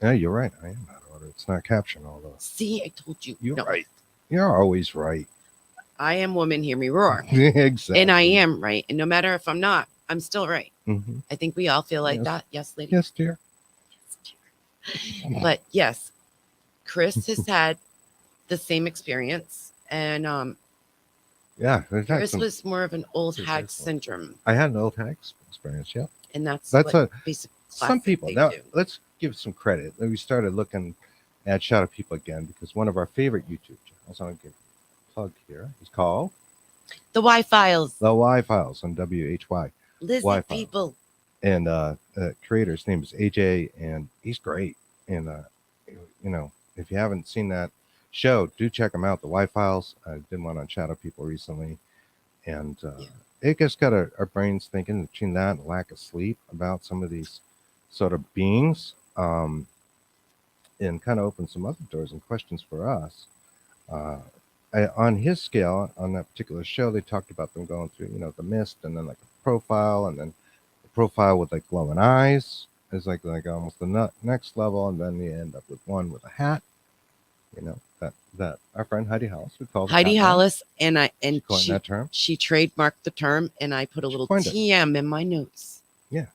Yeah, you're right. I am out of order. It's not capturing all those. See, I told you. You're right. You're always right. I am woman, hear me roar. Exactly. And I am right. And no matter if I'm not, I'm still right. Mm-hmm. I think we all feel like that. Yes, lady. Yes, dear. But yes, Chris has had the same experience. And yeah, Chris was more of an old hag syndrome. I had an old hag experience, yeah. And that's what a basic some people. Now, let's give some credit. We started looking at Shadow People again because one of our favorite YouTube channels, I'll give a plug here, is called The Y Files. The Y Files on WHY. Lizzie People. And creator's name is AJ, and he's great. And if you haven't seen that show, do check them out. The Y Files. I did one on Shadow People recently, and it just got our brains thinking between that and lack of sleep about some of these sort of beings, and kind of opened some other doors and questions for us. On his scale, on that particular show, they talked about them going through, the mist, and then like a profile, and then the profile with like glowing eyes is like almost the next level, and then you end up with one with a hat. That our friend Heidi Hollis would call Heidi Hollis, and she that term. She trademarked the term, and I put a little TM in my notes. Yeah.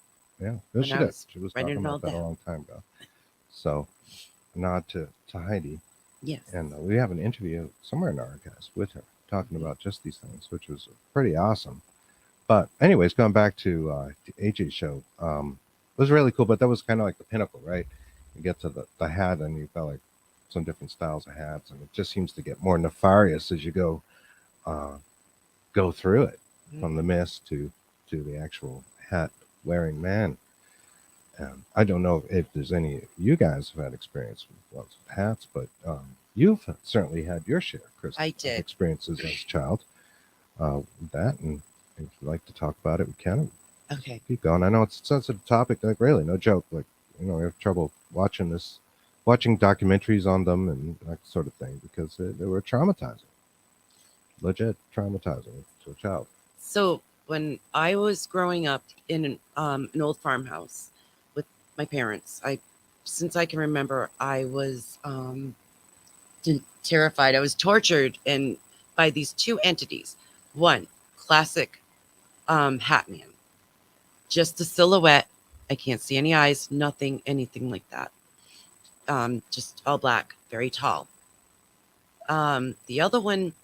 She did. She was talking about that a long time ago. So, nod to Heidi. Yes. And we have an interview somewhere in our archives with her talking about just these things, which was pretty awesome. But anyways, going back to AJ's show, it was really cool. But that was kind of like the pinnacle, right? You get to the hat, and you've got like some different styles of hats, and it just seems to get more nefarious as you go through it, from the mist to the actual hat wearing man. I don't know if there's any of you guys have had experience with lots of hats, but you've certainly had your share, Chris. I did. Experiences as a child with that, and if you'd like to talk about it, we can. Okay. Keep going. I know it's a sensitive topic, like really, no joke. Like, we have trouble watching documentaries on them and that sort of thing because they were traumatizing, legit traumatizing to a child. So when I was growing up in an old farmhouse with my parents, since I can remember, I was terrified. I was tortured by these two entities. One, classic hat man, just a silhouette. I can't see any eyes, nothing, anything like that. Just all black, very tall. The other one,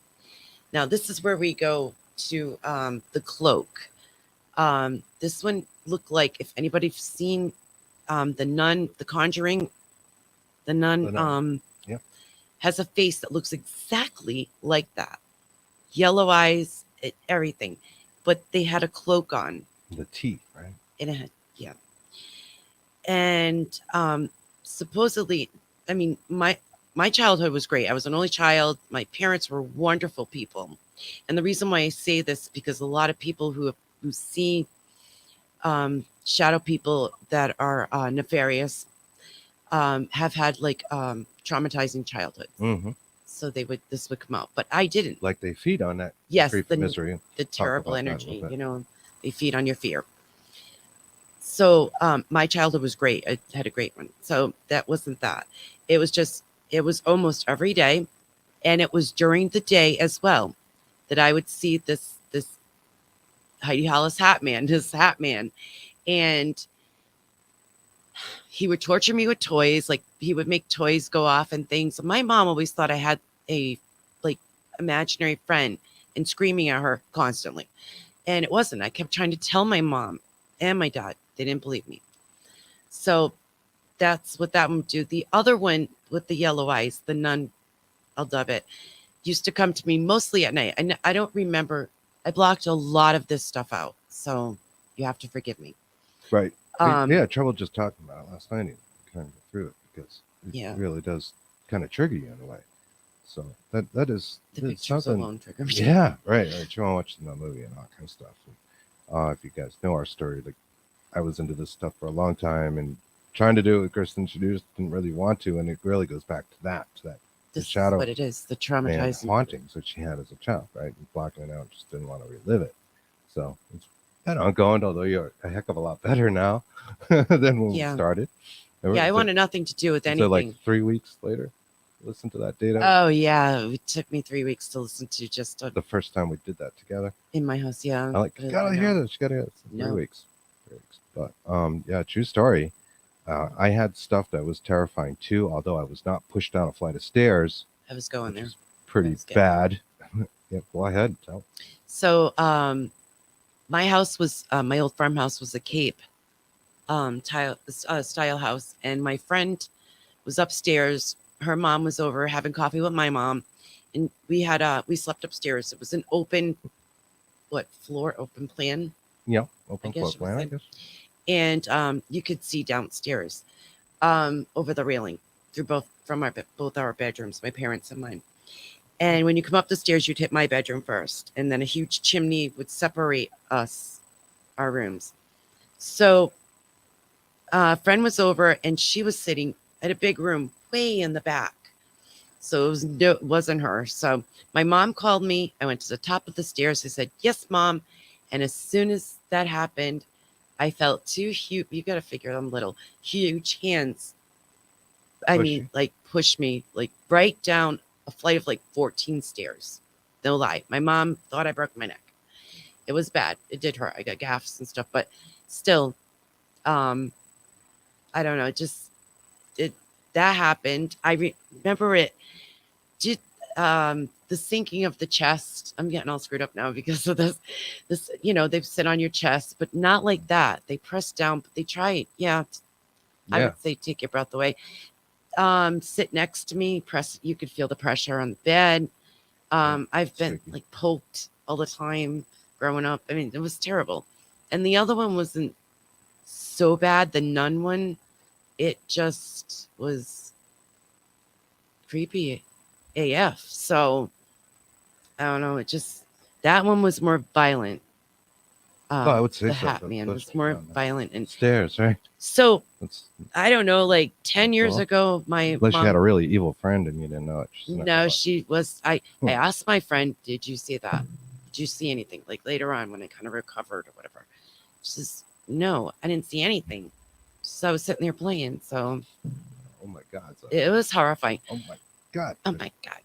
now this is where we go to the cloak. This one looked like, if anybody's seen The Nun, The Conjuring, The nun, The nun. Yep. has a face that looks exactly like that. Yellow eyes, everything. But they had a cloak on. The teeth, right? And it had, yeah. And supposedly, I mean, my childhood was great. I was an only child. My parents were wonderful people. And the reason why I say this, because a lot of people who see shadow people that are nefarious have had like traumatizing childhoods. Mm-hmm. So this would come out, but I didn't. Like they feed on that. Yes, grief and misery. the Talk terrible about that a little energy. bit. You know, they feed on your fear. So my childhood was great. I had a great one. So that wasn't that. It was almost every day, and it was during the day as well that I would see this Heidi Hollis this hat man, and he would torture me with toys. Like he would make toys go off and things. My mom always thought I had a like imaginary friend and screaming at her constantly. And it wasn't. I kept trying to tell my mom and my dad. They didn't believe me. So that's what that one would do. The other one with the yellow eyes, the nun, I'll dub it, used to come to me mostly at night. And I don't remember. I blocked a lot of this stuff out. So you have to forgive me. Right. We had trouble just talking about it last night and kind of go through it because it really does kind of trigger you in a way. So that is the pictures something. alone trigger me. Yeah, right. You want to watch the movie and all that kind of stuff. And, if you guys know our story, like I was into this stuff for a long time and trying to do it with Kristen, she just didn't really want to, and it really goes back to that This the shadow is what it is, the and traumatizing hauntings that she had as a child, right? And blocking it out, just didn't want to relive it. So it's ongoing, although you're a heck of a lot better now than when we started. Yeah, I wanted nothing to do with anything. So like 3 weeks later, listen to that data. Oh yeah, it took me 3 weeks to listen to just the first time we did that together in my house. Yeah, I like gotta hear this. You gotta hear this. 3 weeks. 3 weeks. But yeah, true story. I had stuff that was terrifying too, although I was not pushed down a flight of stairs. I was going there. Pretty bad. Yeah, go ahead. Tell. So my house was my old farmhouse was a Cape style house, and my friend was upstairs. Her mom was over having coffee with my mom, and we slept upstairs. It was an open open plan. Yeah, open floor plan, I guess. And you could see downstairs over the railing through both our bedrooms, my parents and mine. And when you come up the stairs, you'd hit my bedroom first, and then a huge chimney would separate our rooms. So a friend was over, and she was sitting at a big room way in the back. So it wasn't her. So my mom called me. I went to the top of the stairs. I said, "Yes, Mom." And as soon as that happened, I felt two huge, you got to figure I'm little, huge hands. Push me like right down a flight of like 14 stairs. No lie. My mom thought I broke my neck. It was bad. It did hurt. I got gaffes and stuff, but still, I don't know. That happened. I remember it. The sinking of the chest. I'm getting all screwed up now because of this, they sit on your chest, but not like that. They press down, but they try. Yeah. I would say take your breath away. Sit next to me, you could feel the pressure on the bed. I've been like poked all the time growing up. I mean, it was terrible. And the other one wasn't so bad. The nun one, it just was creepy AF. So I don't know. That one was more violent. I would say the so. Hat Man was more violent and stairs, right? So I don't know. Like 10 years ago, unless you had a really evil friend and you didn't know it. No, she was. I asked my friend, "Did you see that? Did you see anything?" Like later on when I kind of recovered or whatever. She says, "No, I didn't see anything." So I was sitting there playing. So, oh my God, it was horrifying. Oh my God. Oh my God.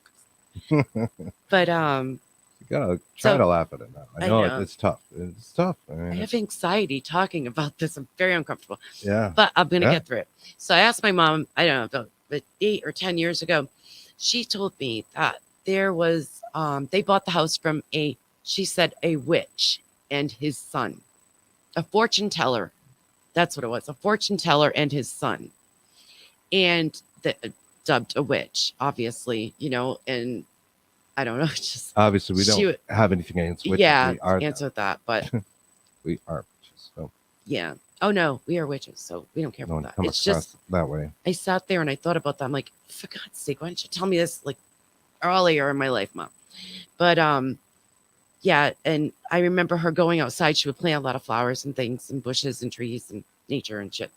But you gotta try to laugh at it now. I know. It's tough. It's tough. I have anxiety talking about this. I'm very uncomfortable. Yeah. But I'm gonna get through it. So I asked my mom, I don't know, about 8 or 10 years ago. She told me that there was they bought the house from she said a witch and his son. A fortune teller. That's what it was. A fortune teller and his son. And dubbed a witch, obviously, and I don't know, it's just Obviously, we she don't have anything against witches. yeah, We are answer that, but we are witches. So yeah. Oh no, we are witches, so we don't care no about one that. come It's across just that way. I sat there and I thought about that. I'm like, for God's sake, why didn't you tell me this like earlier in my life, Mom? But yeah, and I remember her going outside. She would plant a lot of flowers and things and bushes and trees and nature and shit.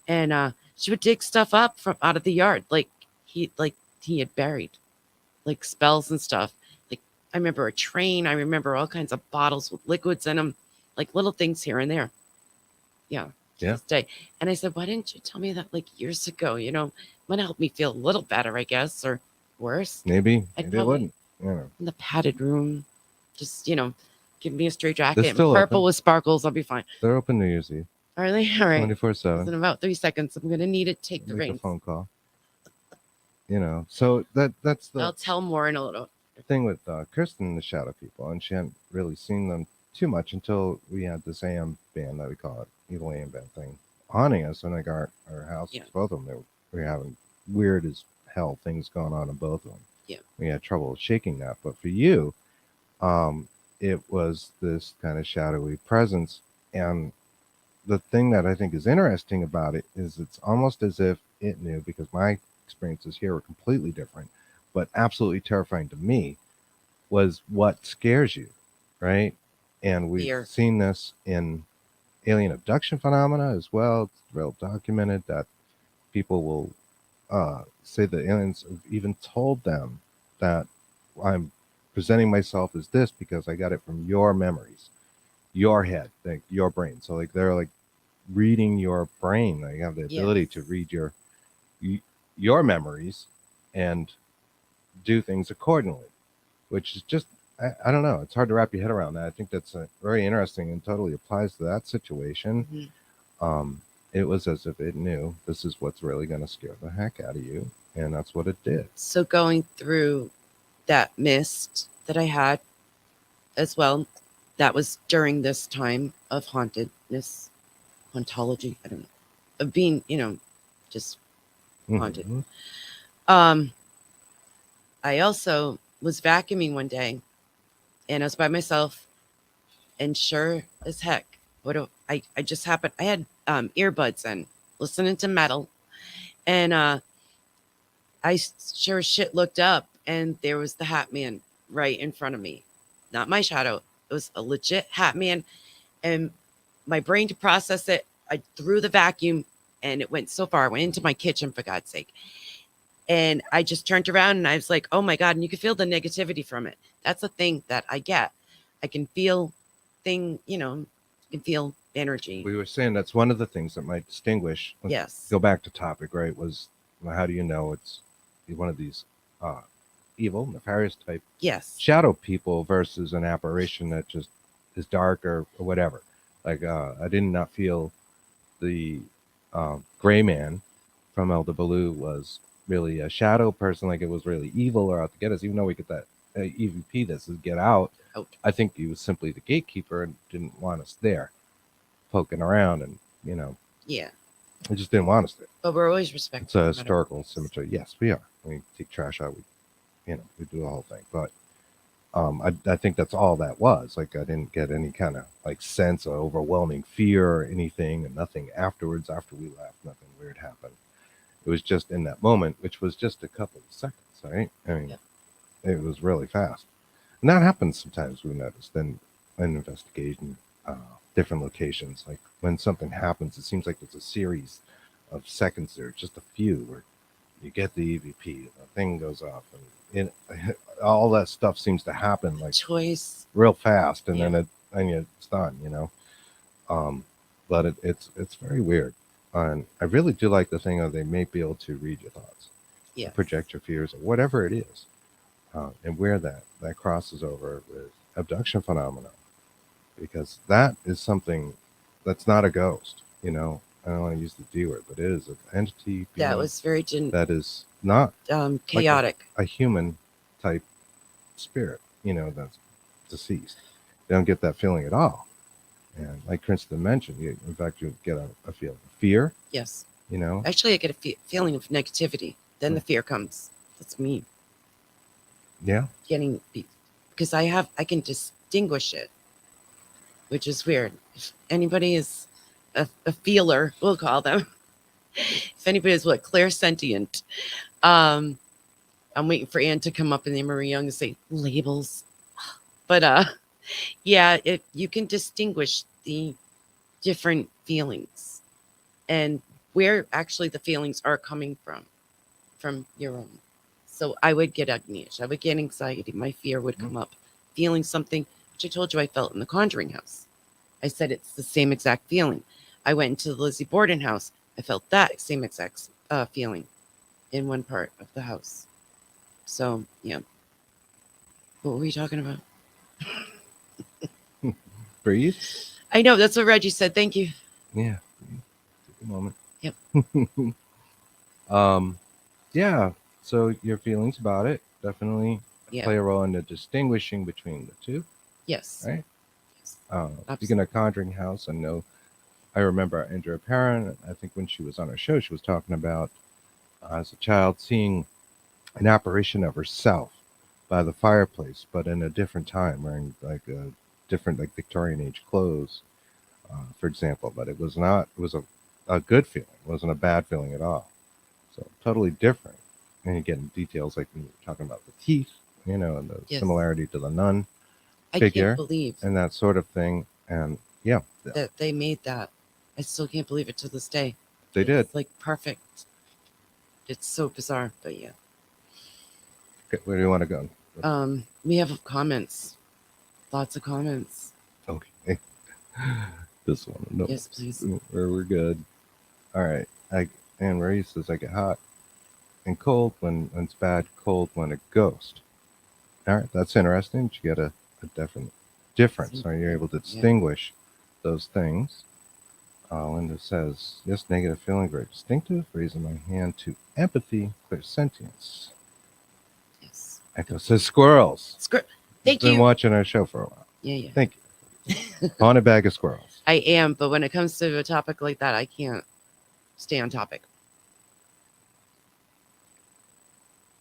And she would dig stuff up from out of the yard, he had buried, like spells and stuff. Like I remember a train. I remember all kinds of bottles with liquids in them, like little things here and there. Yeah. To Yeah. this day. And I said, why didn't you tell me that like years ago? Might help me feel a little better, I guess, or worse. Maybe I'd it probably wouldn't. in the padded room, just give me a straight jacket and still purple open. with sparkles. I'll be fine. They're open New Year's Eve, Are they? All right. 24/7. In about 3 seconds, I'm gonna need to take the Make a reins. phone call. So that's the I'll tell more in a little. thing with Kirsten and the Shadow People, and she hadn't really seen them too much until we had this AM band that we call it, Evil AM Band thing, haunting us in like our house. Yeah. Both of them, we were having weird as hell things going on in both of them. Yeah. We had trouble shaking that, but for you, it was this kind of shadowy presence. And the thing that I think is interesting about it is it's almost as if it knew, because my experiences here were completely different, but absolutely terrifying to me, was what scares you, right? And we've Fear. seen this in alien abduction phenomena as well. It's well documented that people will say the aliens have even told them that I'm presenting myself as this because I got it from your memories, your head, like your brain. So like they're like reading your brain. They have the ability to read your memories and do things accordingly, which is just I don't know. It's hard to wrap your head around that. I think that's very interesting and totally applies to that situation. Mm-hmm. It was as if it knew this is what's really going to scare the heck out of you, and that's what it did. So going through that mist that I had as well, that was during this time of hauntedness, hauntology, I don't know, of being, just haunted. Mm-hmm. I also was vacuuming one day and I was by myself, and sure as heck, I just happened, I had earbuds in listening to metal, and I sure as shit looked up and there was the Hat Man right in front of me. Not my shadow. It was a legit Hat Man. And my brain, to process it, I threw the vacuum and it went so far. I went into my kitchen, for God's sake. And I just turned around and I was like, oh my God. And you can feel the negativity from it. That's the thing that I get. I can feel you can feel energy. We were saying that's one of the things that might distinguish. Yes. Go back to topic, right? Was how do you know it's one of these evil, nefarious type shadow people versus an apparition that just is dark or whatever. Like I did not feel the gray man from El Baloo was really a shadow person, like it was really evil or out to get us, even though we get that EVP that says get out. I think he was simply the gatekeeper and didn't want us there poking around, and he just didn't want us there. But we're always respectful. It's a historical cemetery. Yes, we are. We take trash out, we do the whole thing. But I think that's all that was. Like I didn't get any kind of like sense of overwhelming fear or anything, and nothing afterwards. After we left, nothing weird happened. It was just in that moment, which was just a couple of seconds, right? I mean, it was really fast. And that happens sometimes, we noticed in investigation, different locations. Like when something happens, it seems like there's a series of seconds there, just a few, where you get the EVP, the thing goes off, and all that stuff seems to happen like real fast, and then it's done, but it's very weird. And I really do like the thing of they may be able to read your thoughts, project your fears, or whatever it is, and where that crosses over with abduction phenomena, because that is something that's not a ghost. I don't want to use the D word, but it is an entity that was very that is not chaotic, like a human type spirit, that's deceased. They don't get that feeling at all. And like Kristen mentioned, in fact, you get a feeling of fear. Yes. You know, actually, I get a feeling of negativity. Then the fear comes. That's me Yeah. because I can distinguish it, which is weird. If anybody is a feeler, we'll call them. If anybody is clairsentient, I'm waiting for Ann to come up in the Marie Young and say labels. But yeah, you can distinguish the different feelings and where actually the feelings are coming from your own. So I would get agnias, I would get anxiety, my fear would come up, feeling something, which I told you I felt in the Conjuring house. I said it's the same exact feeling. I went into the Lizzie Borden house. I felt that same exact feeling in one part of the house. So yeah. What were we talking about? Breathe. I know that's what Reggie said. Thank you. Yeah. Take a moment. Yep. Yeah. So your feelings about it definitely Yeah. play a role in the distinguishing between the two, Yes. right? Yes. Speaking of Conjuring House, I remember Andrea Perrin. I think when she was on her show, she was talking about as a child seeing an apparition of herself by the fireplace, but in a different time, wearing like a different like Victorian age clothes, for example. But it was not. It was a good feeling. It wasn't a bad feeling at all. So totally different. And you get in details like when you're talking about the teeth, and the Yes. similarity to the nun I figure can't believe and that sort of thing. And yeah, that they made that. I still can't believe it to this day. they did. It's like perfect. It's so bizarre, but yeah. Okay, where do you want to go? We have comments. Lots of comments. Okay. This one. No. Yes, please. We're good. All right. Anne Marie says I get hot and cold when it's bad, cold when a ghost. All right, that's interesting. You get a definite difference. Are you able to distinguish those things? Linda says, yes, negative feeling, very distinctive. Raising my hand to empathy, clairsentience. Yes. Echo says squirrels. Thank You've you. been watching our show for a while. Yeah. Thank you. Haunted bag of squirrels. I am, but when it comes to a topic like that, I can't stay on topic.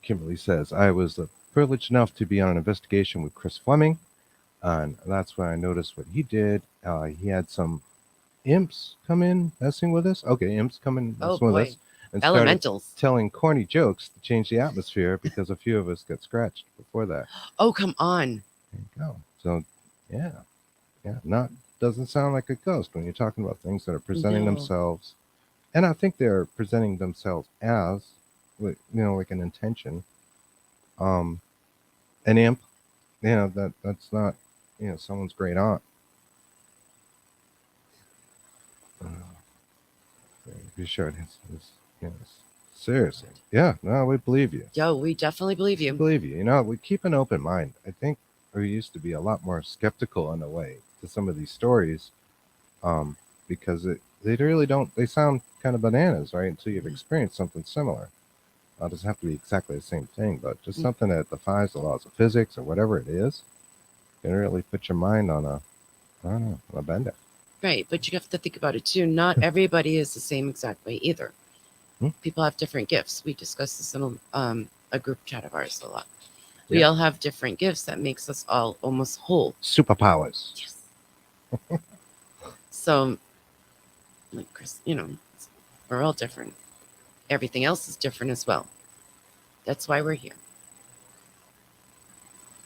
Kimberly says, I was privileged enough to be on an investigation with Chris Fleming, and that's when I noticed what he did. He had some imps come in messing with us. Okay, imps come in messing with us. And Elementals. telling corny jokes to change the atmosphere because a few of us got scratched before that. Oh, come on. There you go. So, yeah, doesn't sound like a ghost when you're talking about things that are presenting themselves. And I think they're presenting themselves as, like an intention. An imp, that's not, someone's great aunt. Be sure it's seriously. Yeah, no, we believe you. Yo, we definitely believe you. We believe you. We keep an open mind. I think we used to be a lot more skeptical in a way to some of these stories, because they really don't. They sound kind of bananas, right? Until you've experienced something similar. It doesn't have to be exactly the same thing, but just something that defies the laws of physics or whatever it is, can really put your mind on a bender. Right, but you have to think about it too. Not everybody is the same exact way either. People have different gifts. We discuss this in a group chat of ours a lot. We all have different gifts that makes us all almost whole. Superpowers. Yes. So, like Chris, we're all different. Everything else is different as well. That's why we're here.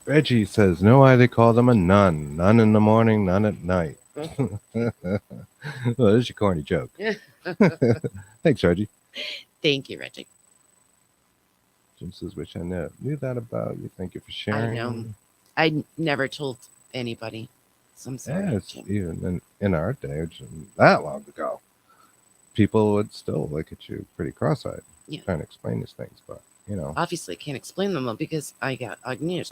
Reggie says, know why they call them a nun. None in the morning, none at night. Well, there's your corny joke. Thanks, Reggie. Thank you, Reggie. Jim says, wish I knew that about you. Thank you for sharing. I know. I never told anybody. So I'm sorry. Yeah, it's even in our day, which isn't that long ago, people would still look at you pretty cross-eyed trying to explain these things. But, obviously I can't explain them all because I got agnias.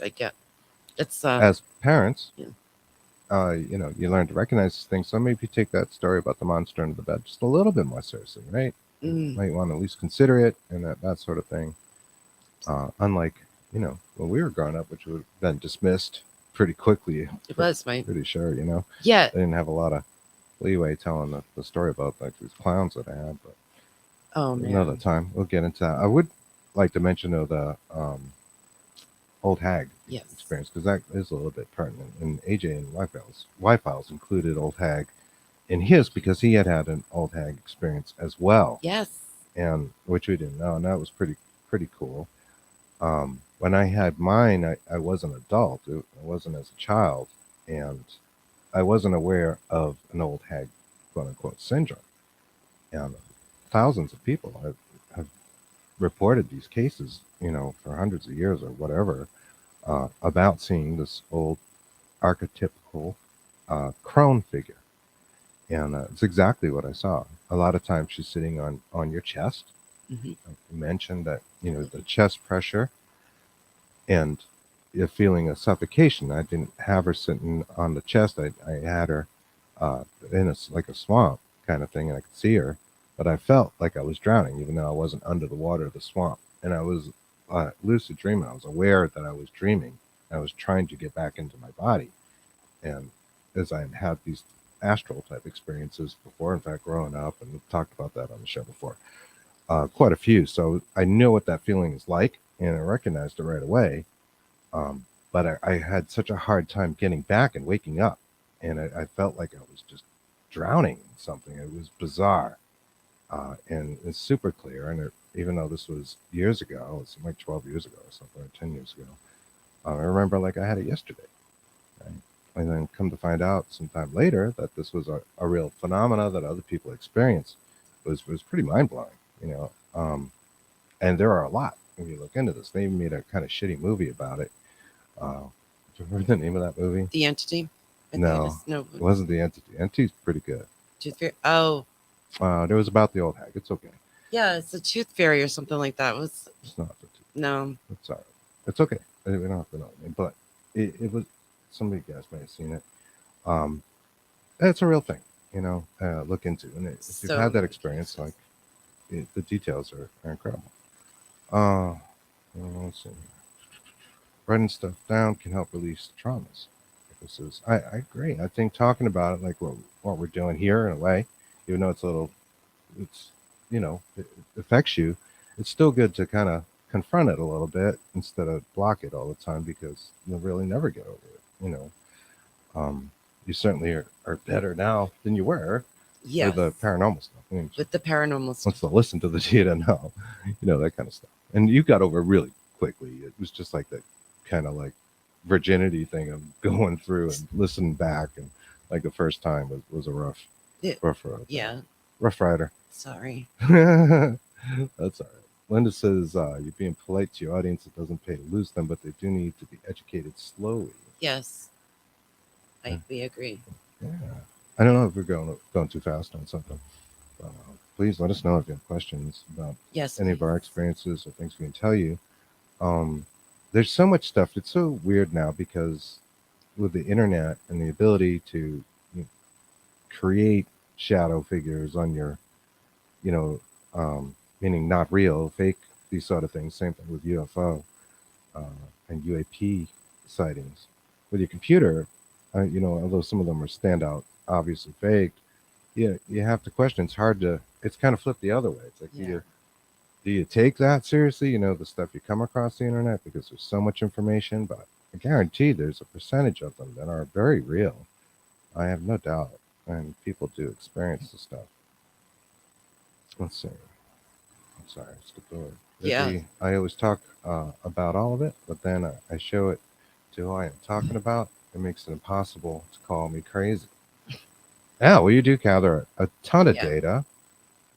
It's as parents, you learn to recognize these things. So maybe take that story about the monster under the bed just a little bit more seriously, right? You might want to at least consider it and that sort of thing. Unlike, when we were growing up, which would have been dismissed pretty quickly. It was, pretty sure, Yeah. They didn't have a lot of leeway telling the story about like these clowns that I had, but oh man, another time we'll get into that. I would like to mention though the old hag Yes. experience, because that is a little bit pertinent. And AJ and Y-Files included old hag in his because he had had an old hag experience as well, Yes. and which we didn't know, and that was pretty cool. When I had mine, I was an adult. I wasn't as a child, and I wasn't aware of an old hag, quote unquote, syndrome. And thousands of people have reported these cases, for hundreds of years or whatever, about seeing this old archetypical crone figure. And it's exactly what I saw. A lot of times she's sitting on your chest. Hmm. You mentioned that, the chest pressure and you're feeling a suffocation. I didn't have her sitting on the chest. I had her in like a swamp kind of thing, and I could see her, but I felt like I was drowning, even though I wasn't under the water of the swamp. And I was lucid dreaming. I was aware that I was dreaming. I was trying to get back into my body. And as I had these astral type experiences before, in fact, growing up, and we've talked about that on the show before, quite a few. So I knew what that feeling is like, and I recognized it right away. But I had such a hard time getting back and waking up, and I felt like I was just drowning in something. It was bizarre, and it's super clear. And even though this was years ago, it's like 12 years ago or something, or 10 years ago, I remember like I had it yesterday. Right? And then come to find out sometime later that this was a real phenomena that other people experienced. Was pretty mind blowing, and there are a lot when you look into this. They even made a kind of shitty movie about it. Do you remember the name of that movie? The Entity. I think No, it is. No. it wasn't The Entity. Entity's pretty good. Tooth Fairy. Oh, It was about the old hag. It's okay. yeah, it's a Tooth Fairy or something like that. It's not the two. No. It's all right. It's okay. We don't have to know the name, but it was. Some of you guys may have seen it. It's a real thing. Look into, and if you've had that experience, like the details are incredible. Let's see. Writing stuff down can help release traumas. This is, I agree. I think talking about it, like what we're doing here, in a way, even though it's it affects you, it's still good to kind of confront it a little bit instead of block it all the time, because you'll really never get over it. You certainly are better now than you were Yes. for the paranormal stuff. I mean, With the paranormal stuff. once to listen to the data now, that kind of stuff. And you got over it really quickly. It was just like that kind of like virginity thing of going through and listening back, and like the first time was a rough road. Yeah. Rough rider. Sorry. That's all right. Linda says you're being polite to your audience. It doesn't pay to lose them, but they do need to be educated slowly. Yes. We agree. Yeah. I don't know if we're going too fast on something. Please let us know if you have questions about any of our experiences or things we can tell you. There's so much stuff. It's so weird now because with the internet and the ability to create shadow figures on your, meaning not real, fake, these sort of things. Same thing with UFO and UAP sightings. With your computer, although some of them are standout, obviously faked, you have to question. It's kind of flipped the other way. It's like, do you take that seriously? The stuff you come across the internet, because there's so much information, but I guarantee there's a percentage of them that are very real. I have no doubt. And people do experience the stuff. Let's see. I'm sorry, I skipped over. Yeah. I always talk about all of it, but then I show it to who I am talking about. It makes it impossible to call me crazy. Yeah, well, you do gather a ton of data.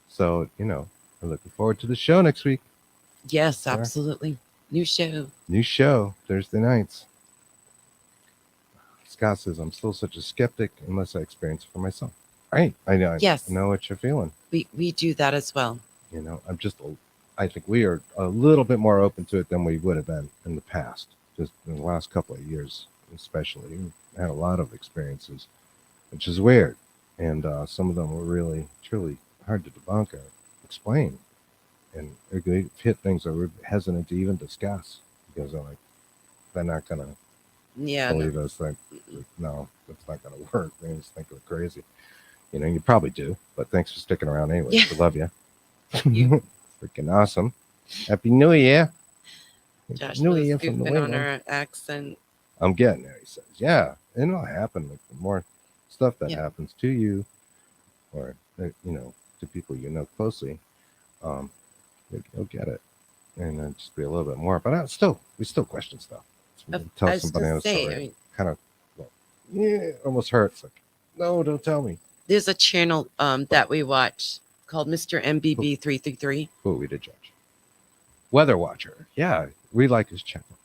So, we're looking forward to the show next week. Yes, absolutely. New show. Thursday nights. Scott says, I'm still such a skeptic unless I experience it for myself. Right. I know. Yes. I know what you're feeling. We do that as well. I think we are a little bit more open to it than we would have been in the past. Just in the last couple of years, especially. We've had a lot of experiences, which is weird. And some of them were really, truly hard to debunk or explain. And we hit things that we're hesitant to even discuss because they're not going to believe us. Like, no, that's not going to work. They just think we're crazy. You probably do, but thanks for sticking around anyway. We love you. Freaking awesome. Happy New Year. Josh New was Year from New goofing on England. our accent. I'm getting there, he says. Yeah, and it'll happen. Like the more stuff that Yeah. happens to you, or to people closely, um, you'll get it, and then just be a little bit more. But we still question stuff. So tell I some was gonna banana say, story. I mean, Kind of, yeah, almost hurts. Like, no, don't tell me. there's a channel that we watch called Mr. MBB 333, Who we did judge? Weather Watcher. Yeah, we like his channel.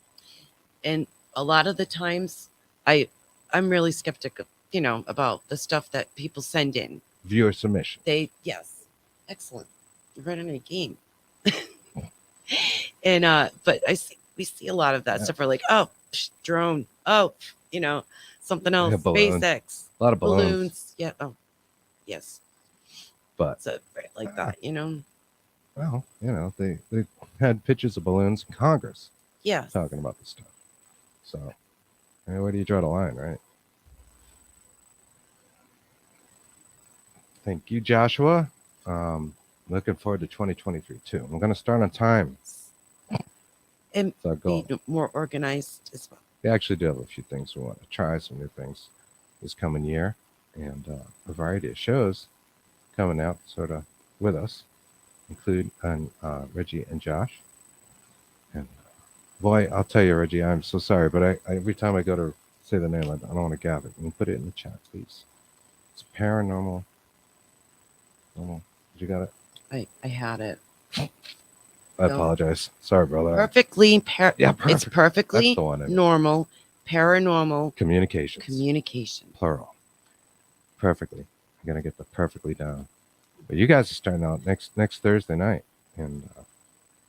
and a lot of the times, I'm really skeptical, about the stuff that people send in. Viewer submission. Yes, excellent. You're running a game. And but we see a lot of that stuff. We're like, oh, drone. Oh, something else. Balloons. SpaceX. A lot of balloons. Yeah. Oh, yes. But So right like that, well, they had pictures of balloons in Congress Yes. talking about this stuff. So, where do you draw the line, right? Thank you, Joshua. Looking forward to 2023 too. I'm going to start on time. And So be more organized as well. We actually do have a few things we want to try, some new things this coming year, and a variety of shows coming out sort of with us, include Reggie and Josh. And boy, I'll tell you, Reggie, I'm so sorry, but I every time I go to say the name, I don't want to gab it. Can you put it in the chat, please? It's paranormal. Did you got it? I had it. I apologize. Sorry, brother. Perfectly It's perfectly That's the one. normal paranormal communication. Plural. Perfectly. I'm gonna get the perfectly down. But you guys are starting out next Thursday night, and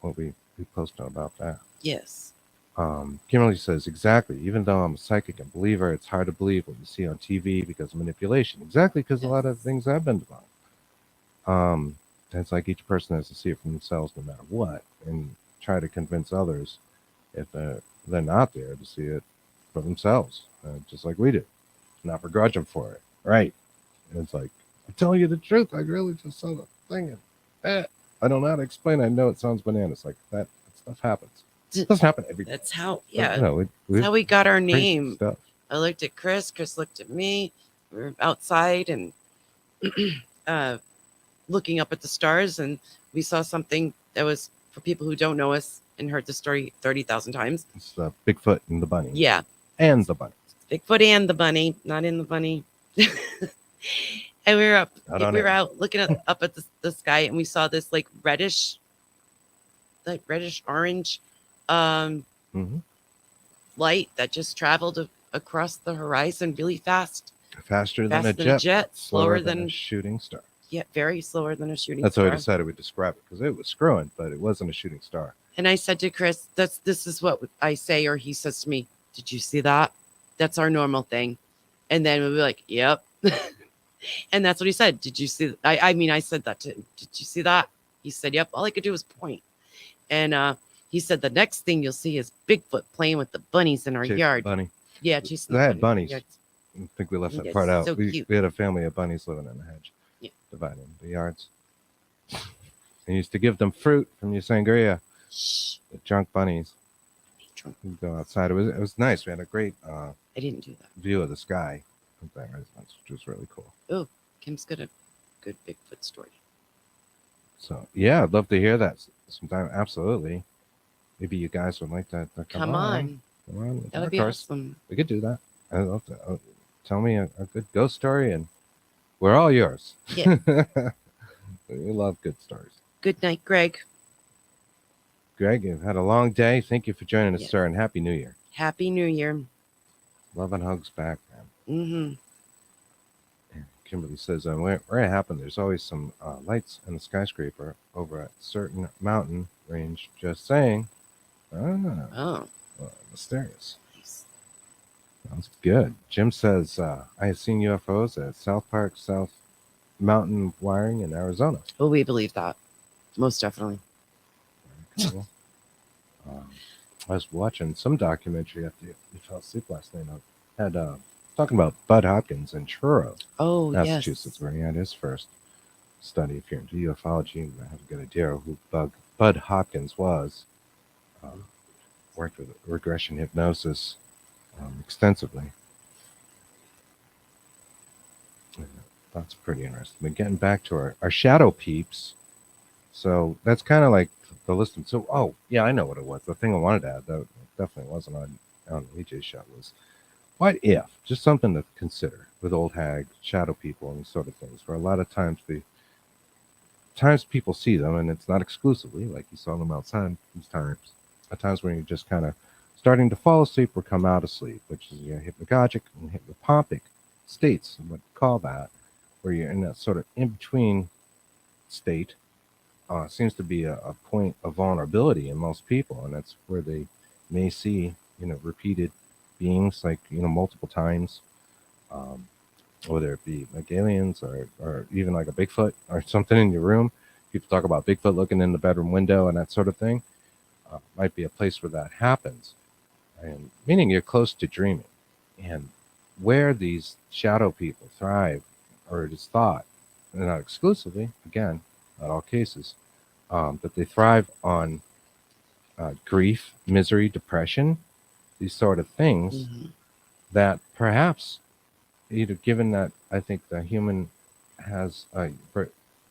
what we posted about that. Yes. Kimberly says, exactly. Even though I'm a psychic and believer, it's hard to believe what you see on TV because of manipulation. Exactly, because a lot of things I've been about. It's like each person has to see it for themselves no matter what, and try to convince others if they're not there to see it for themselves, just like we do. Not begrudge them for it, right? And it's like, I'm telling you the truth. I really just saw the thing. And, I don't know how to explain. I know it sounds bananas. Like that stuff happens. It doesn't happen every day. That's how, yeah. That's how we got our name. Stuff. I looked at Chris. Chris looked at me. We were outside and looking up at the stars, and we saw something that was, for people who don't know us and heard the story 30,000 times. It's the Bigfoot and the bunny. Yeah. And the bunny. Bigfoot and the bunny, not in the bunny. And we were out looking up at the sky, and we saw this like reddish orange light that just traveled across the horizon really fast. Faster than a jet, slower than a shooting star. Yeah, very slower than a shooting star. That's how I decided we'd describe it, because it was screwing, but it wasn't a shooting star. And I said to Chris, this is what I say, or he says to me, did you see that? That's our normal thing. And then we'll be like, yep. And that's what he said. Did you see? I said that to him. Did you see that? He said, yep. All I could do was point. And he said, the next thing you'll see is Bigfoot playing with the bunnies in our yard. Bunny. Yeah, chasing they had bunnies. Yeah. I think we left that part out. So we had a family of bunnies living in the hedge, dividing the yards. I used to give them fruit from your sangria. Shh. The drunk bunnies. We'd go outside. It was nice. We had a great I didn't do that. View of the sky from that residence, which was really cool. Oh, Kim's got a good Bigfoot story. So yeah, I'd love to hear that sometime. Absolutely. Maybe you guys would like to come on. Come on. That would be awesome. We could do that. I'd love to. Tell me a good ghost story, and we're all yours. Yeah. We love good stories. Good night, Greg. Greg, you've had a long day. Thank you for joining us, sir, and Happy New Year. Happy New Year. Love and hugs back, man. Mm-hmm. Kimberly says, where it happened, there's always some lights in the skyscraper over at certain mountain range. Just saying. Oh. Mysterious. Sounds good. Jim says, I have seen UFOs at South Park, South Mountain Wiring in Arizona. Oh, we believe that. Most definitely. Very cool. I was watching some documentary after you fell asleep last night. I had talking about Bud Hopkins in Truro, Massachusetts, where he had his first study. If you're into ufology, you might have a good idea of who Bud Bud Hopkins was, worked with regression hypnosis extensively. Yeah, that's pretty interesting. But getting back to our shadow peeps, so that's kind of like the list. So, oh yeah, I know what it was. The thing I wanted to add that definitely wasn't on EJ's show was what if, just something to consider with old hag, shadow people, and these sort of things. Where a lot of times people see them, and it's not exclusively like you saw them outside. These times, at times when you're just kind of starting to fall asleep or come out of sleep, which is hypnagogic and hypnopompic states, what we call that, where you're in that sort of in between state. Seems to be a point of vulnerability in most people, and that's where they may see repeated beings like multiple times, um, whether it be like aliens or even like a Bigfoot or something in your room. People talk about Bigfoot looking in the bedroom window and that sort of thing. Might be a place where that happens, and meaning you're close to dreaming. And where these shadow people thrive, or it is thought, and not exclusively, again, not all cases, that they thrive on grief, misery, depression, these sort of things Mm-hmm. that perhaps either given that I think the human has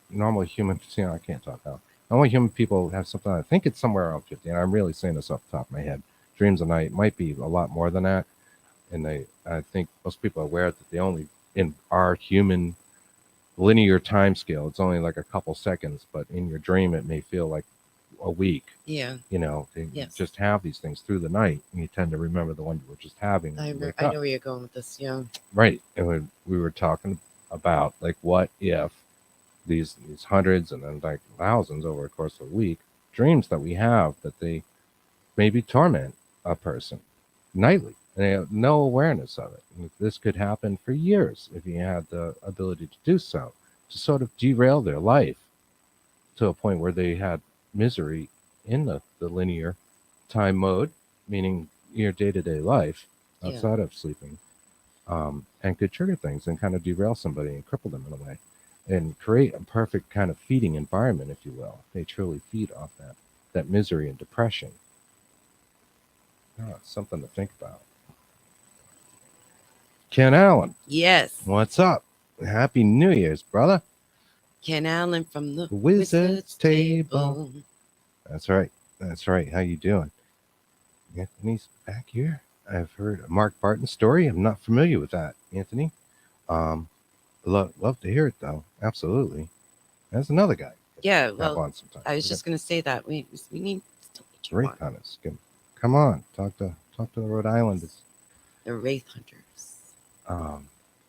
normally human, I can't talk now. Normally human people have something, I think it's somewhere around 50, and I'm really saying this off the top of my head. Dreams a night might be a lot more than that. And I think most people are aware that they only, in our human linear time scale, it's only like a couple seconds, but in your dream, it may feel like a week. Yeah. They Yes. just have these things through the night, and you tend to remember the one you were just having. I when you wake know up. where you're going with this. Yeah. Right. And we were talking about like what if these hundreds and then like thousands over the course of a week dreams that we have that they maybe torment a person nightly and they have no awareness of it. And this could happen for years if you had the ability to do so, to sort of derail their life to a point where they had misery in the linear time mode, meaning your day-to-day life outside of sleeping, and could trigger things and kind of derail somebody and cripple them in a way and create a perfect kind of feeding environment, if you will. They truly feed off that misery and depression. Something to think about. Ken Allen, Yes. what's up? Happy New Year's, brother. Ken Allen from the Wizard's Table. That's right. That's right. How you doing? Anthony's back here. I've heard a Mark Barton story. I'm not familiar with that, Anthony. Love to hear it though. Absolutely. There's another guy. Yeah. Have Well, on sometime. I was just going to say that we need to meet you Wraith on. hunters. Come on, talk to the Rhode Islanders. The Wraith Hunters.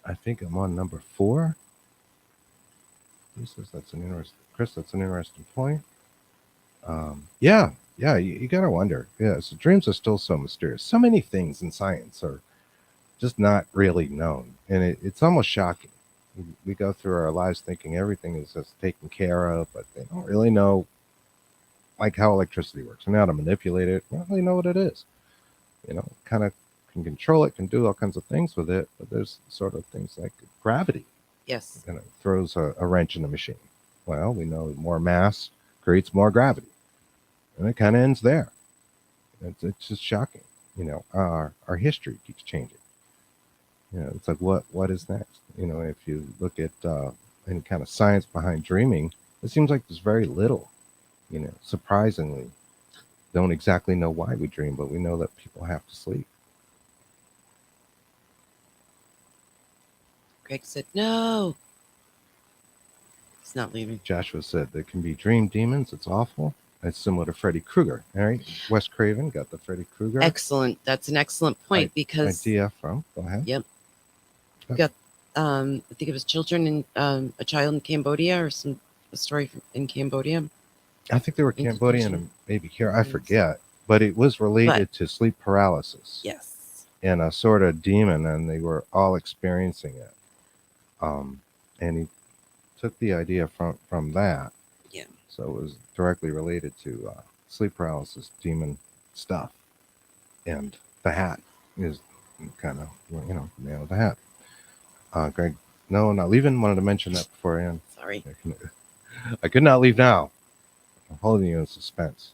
I think I'm on number 4. He says that's an interesting. Chris, that's an interesting point. Yeah. You gotta wonder. Yeah, so dreams are still so mysterious. So many things in science are just not really known, and it's almost shocking. We go through our lives thinking everything is just taken care of, but they don't really know, like how electricity works and how to manipulate it. They don't really know what it is. Kind of can control it, can do all kinds of things with it, but there's sort of things like gravity. Yes. And it throws a wrench in the machine. Well, we know more mass creates more gravity, and it kind of ends there. It's just shocking. Our history keeps changing. It's like what is next? If you look at any kind of science behind dreaming, it seems like there's very little. Surprisingly, don't exactly know why we dream, but we know that people have to sleep. Greg said no. He's not leaving. Joshua said there can be dream demons. It's awful. That's similar to Freddy Krueger. All right, Wes Craven got the Freddy Krueger. Excellent. That's an excellent point because idea from. Go ahead. Yep. Got I think it was children in a child in Cambodia or a story in Cambodia. I think they were Cambodian and maybe here. I forget, but it was related to sleep paralysis. Yes. And a sort of demon, and they were all experiencing it. And he took the idea from that. Yeah. So it was directly related to sleep paralysis, demon stuff, and the hat is kind of nail of the hat. Greg, no, not leaving. Wanted to mention that beforehand. Sorry. I could not leave now. I'm holding you in suspense.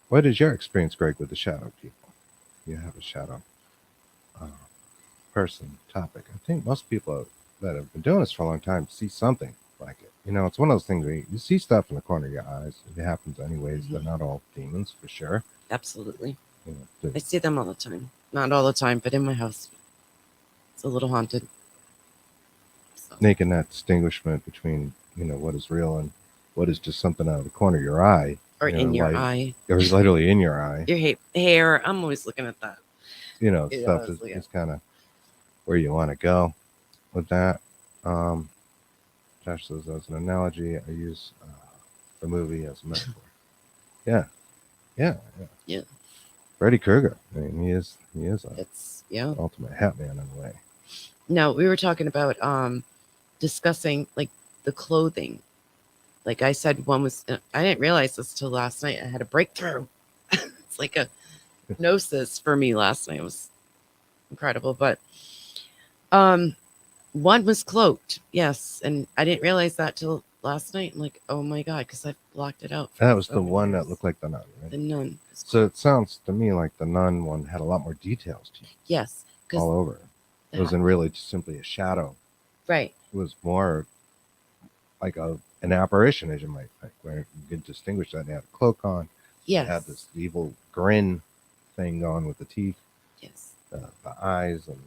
What is your experience, Greg, with the shadow people? You have a shadow uh, person topic. I think most people that have been doing this for a long time see something like it. You know, it's one of those things where you see stuff in the corner of your eyes. It happens anyways. They're not all demons for sure. Absolutely. You know, I see them all the time. Not all the time, but in my house. It's a little haunted. So, making that distinguishment between, you know, what is real and what is just something out of the corner of your eye. or you know, in your like, eye. Or literally in your eye. Your hair. I'm always looking at that. You know, Yeah, stuff is kind of where you want to go with that. Josh says, as an analogy, I use the movie as a metaphor. Yeah. Freddy Krueger. I mean, he is ultimate hat man in a way. No, we were talking about discussing like the clothing. Like I said, one was I didn't realize this till last night. I had a breakthrough. It's like a gnosis for me last night. It was incredible, but one was cloaked, yes, and I didn't realize that till last night. I'm like, oh my god, because I blocked it out. That was the one that looked like the nun, right? The nun. So it sounds to me like the nun one had a lot more details to you. Yes, all over. It wasn't really just simply a shadow. Right. It was more like an apparition, as you might think, where you could distinguish that. They had a cloak on. Yes. They had this evil grin thing going with the teeth. Yes. The eyes and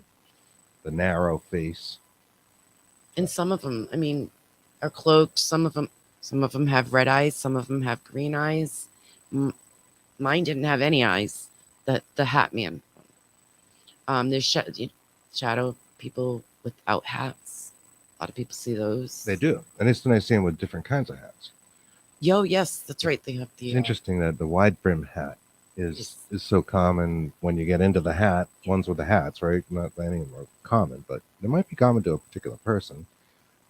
the narrow face. And some of them, I mean, are cloaked. Some of them have red eyes. Some of them have green eyes. Mine didn't have any eyes. The hat man. There's shadow people without hats. A lot of people see those. They do, and it's nice seeing with different kinds of hats. Yes, that's right. They have the. It's interesting that the wide brim hat is so common when you get into the hat. Ones with the hats, right? Not that any of them are common, but they might be common to a particular person.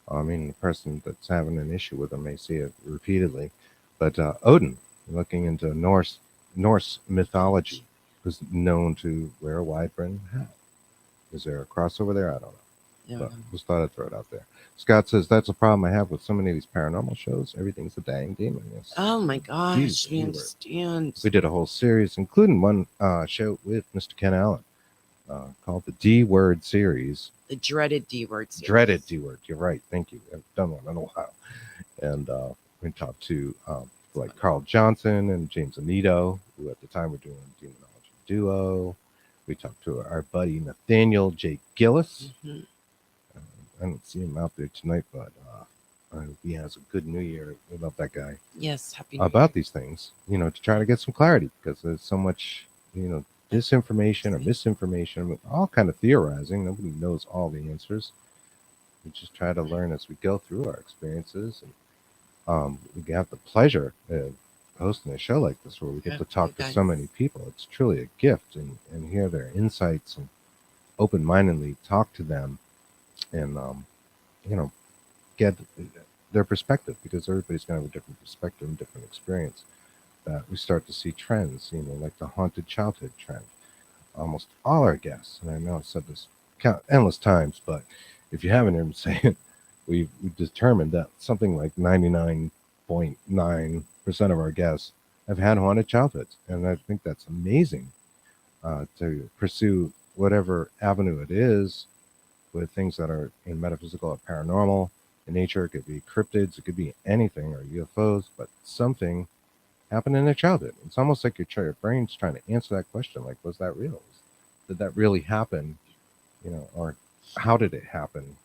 I mean, the person that's having an issue with them may see it repeatedly. But Odin, looking into Norse mythology, was known to wear a wide brim hat. Is there a crossover there? I don't know. Yeah. But just thought I'd throw it out there. Scott says, that's a problem I have with so many of these paranormal shows. Everything's a dang demon. Yes. Oh my gosh, we understand. We did a whole series, including one show with Mr. Ken Allen called the D Word series. The dreaded D Word series. Dreaded D Word. You're right. Thank you. I've done one in a while. And we talked to like Carl Johnson and James Anito, who at the time were doing Demonology Duo. We talked to our buddy Nathaniel J. Gillis. Mm-hmm. I don't see him out there tonight, but I hope he has a good New Year. We love that guy. Yes, happy New about Year. These things, you know, to try to get some clarity, because there's so much, you know, disinformation or misinformation, all kind of theorizing. Nobody knows all the answers. We just try to learn as we go through our experiences, and we have the pleasure of hosting a show like this where we get to talk to so many people. It's truly a gift, and hear their insights and open-mindedly talk to them. And you know, get their perspective, because everybody's going to have a different perspective and different experience. That we start to see trends, you know, like the haunted childhood trend. Almost all our guests, and I know I've said this endless times, but if you haven't heard me say it, we've determined that something like 99.9% of our guests have had haunted childhoods, and I think that's amazing to pursue whatever avenue it is, with things that are in metaphysical or paranormal in nature. It could be cryptids, it could be anything, or UFOs, but something happened in their childhood. It's almost like your brain's trying to answer that question, like, was that real? Did that really happen? You know, or how did it happen?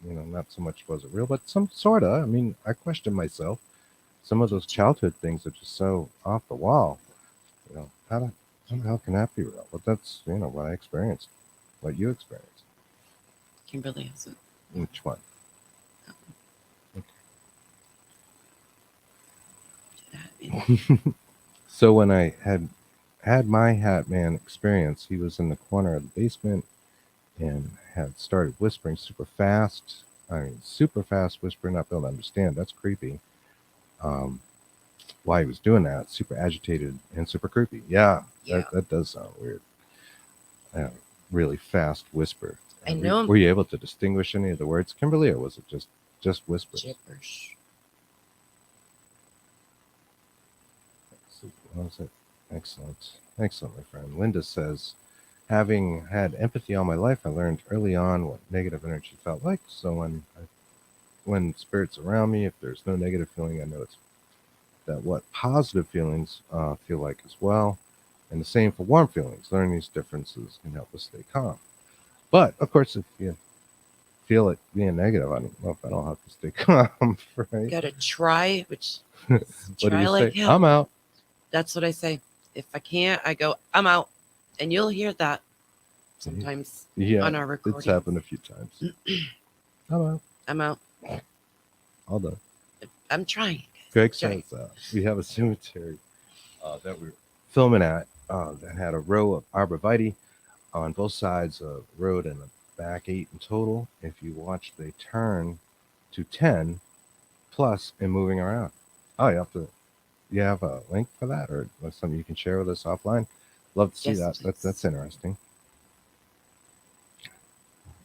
You know, not so much was it real, but some sort of. I mean, I question myself. Some of those childhood things are just so off the wall. You know, how the hell can that be real? But that's, you know, what I experienced, what you experienced. Kimberly has it. Which one? Okay. So when I had my Hat Man experience, he was in the corner of the basement and had started whispering super fast. I mean, super fast whispering, not being able to understand. That's creepy. Why he was doing that, super agitated and super creepy. Yeah. That does sound weird. Really fast whisper. I know. Were you able to distinguish any of the words, Kimberly, or was it just whisper? Gibberish. What was it? Excellent. Excellent, my friend. Linda says, having had empathy all my life, I learned early on what negative energy felt like. So when spirits around me, if there's no negative feeling, I know it's that what positive feelings feel like as well. And the same for warm feelings. Learning these differences can help us stay calm. But of course, if you feel it being negative, I don't know if I don't have to stay calm, right? Gotta try, which What do try you like say? hell. I'm out. That's what I say. If I can't, I go, I'm out. And you'll hear that sometimes Yeah, on our it's recordings. happened a few times. I'm out. I'm out. All done. I'm trying. Greg Trying. says we have a cemetery that we're filming at that had a row of arborvitae on both sides of the road and the back 8 in total. If you watch, they turn to 10 plus and moving around. Oh, you have a link for that, or something you can share with us offline? Love to see Yes, that. please. That's interesting.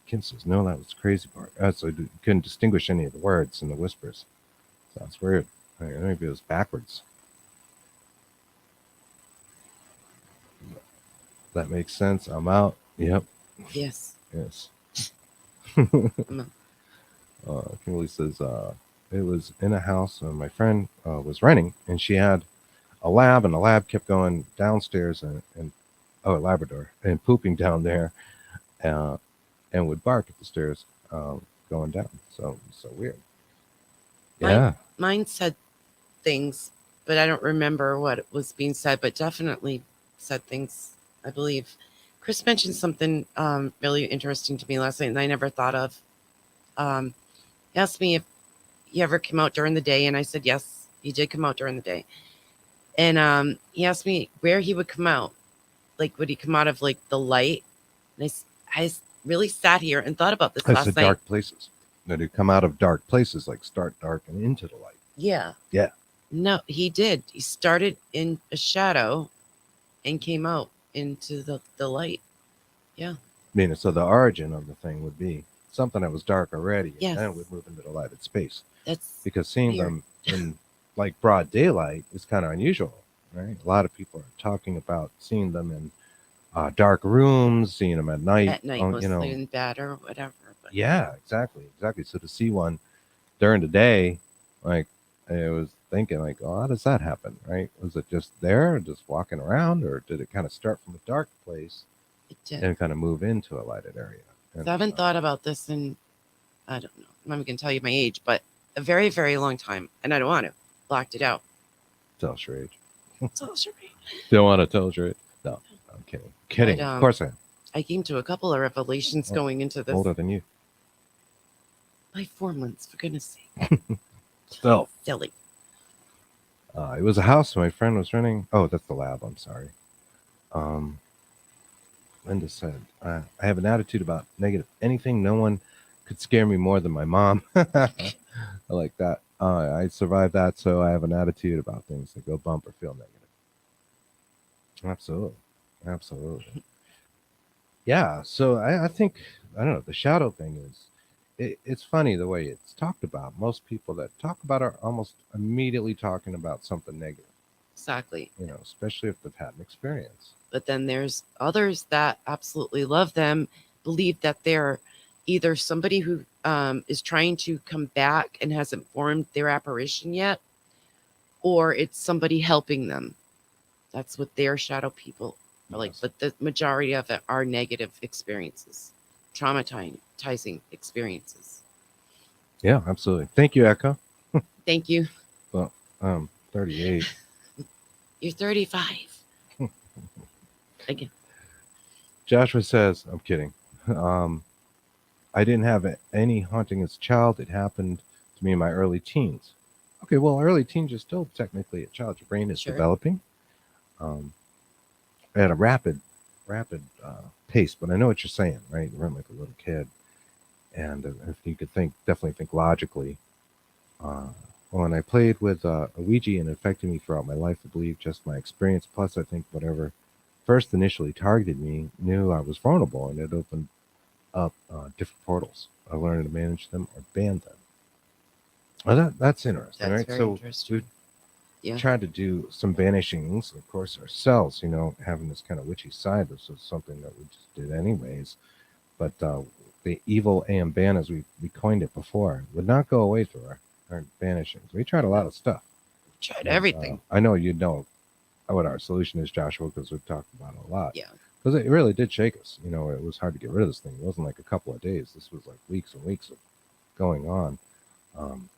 Kim says, no, that was the crazy part. So you couldn't distinguish any of the words in the whispers. Sounds weird. Maybe it was backwards. That makes sense. I'm out. Yep. Yes. Yes. I'm out. Kimberly says, it was in a house my friend was renting, and she had a lab, and the lab kept going downstairs and a Labrador, and pooping down there, uh, and would bark at the stairs going down. So weird. Yeah. Mine said things, but I don't remember what was being said, but definitely said things, I believe. Chris mentioned something really interesting to me last night, and I never thought of. He asked me if he ever came out during the day, and I said yes, he did come out during the day. And he asked me where he would come out. Like, would he come out of like the light? And I really sat here and thought about this I last said night. dark places. That he'd come out of dark places, like start dark and into the light. Yeah. Yeah. No, he did. He started in a shadow and came out into the light. Yeah. I mean, so the origin of the thing would be something that was dark already, Yes. and then it would move into the lighted space. That's Because seeing weird. them in like broad daylight is kind of unusual, right? A lot of people are talking about seeing them in dark rooms, seeing them at night. At night, mostly in bed or whatever. But yeah, exactly. So to see one during the day, like I was thinking, like, oh, how does that happen, right? Was it just there, just walking around, or did it kind of start from a dark place it did. and kind of move into a lighted area? And, So I haven't thought about this in, I don't know, I'm not even going to tell you my age, but a very, very long time. And I don't want to. Blocked it out. Tell us your age. Tell us your age. Don't want to tell us your age? No, I'm kidding. Kidding. But, Of course I am. I came to a couple of revelations going into this. Older than you. By 4 months, for goodness sake. Still. Silly. It was a house my friend was renting. Oh, that's the lab. I'm sorry. Linda said, I have an attitude about negative anything. No one could scare me more than my mom. I like that. I survived that, so I have an attitude about things that go bump or feel negative. Absolutely. Yeah, so I think, I don't know, the shadow thing is, it's funny the way it's talked about. Most people that talk about it are almost immediately talking about something negative. Exactly. Especially if they've had an experience. But then there's others that absolutely love them, believe that they're either somebody who is trying to come back and hasn't formed their apparition yet, or it's somebody helping them. That's what their shadow people are like. But the majority of it are negative experiences, traumatizing experiences. Yeah, absolutely. Thank you, Echo. Thank you. Well, 38. You're 35. Again. Joshua says, I'm kidding. I didn't have any haunting as a child. It happened to me in my early teens. Okay, well, early teens, you're still technically a child. Your brain is developing at a rapid pace. But I know what you're saying, right? You run like a little kid. And if you could definitely think logically. When I played with a Ouija and it affected me throughout my life, I believe just my experience, plus I think whatever first initially targeted me knew I was vulnerable, and it opened up different portals. I learned to manage them or ban them. Well, that's interesting, That's right? very So interesting. Yeah. tried to do some banishings, of course, ourselves. Having this kind of witchy side. This was something that we just did anyways. But the evil Amban, as we coined it before, would not go away through our banishings. We tried a lot of stuff. Tried And, everything. I know you know what our solution is, Joshua, because we've talked about it a lot. Yeah. Because it really did shake us. It was hard to get rid of this thing. It wasn't like a couple of days. This was like weeks and weeks of going on.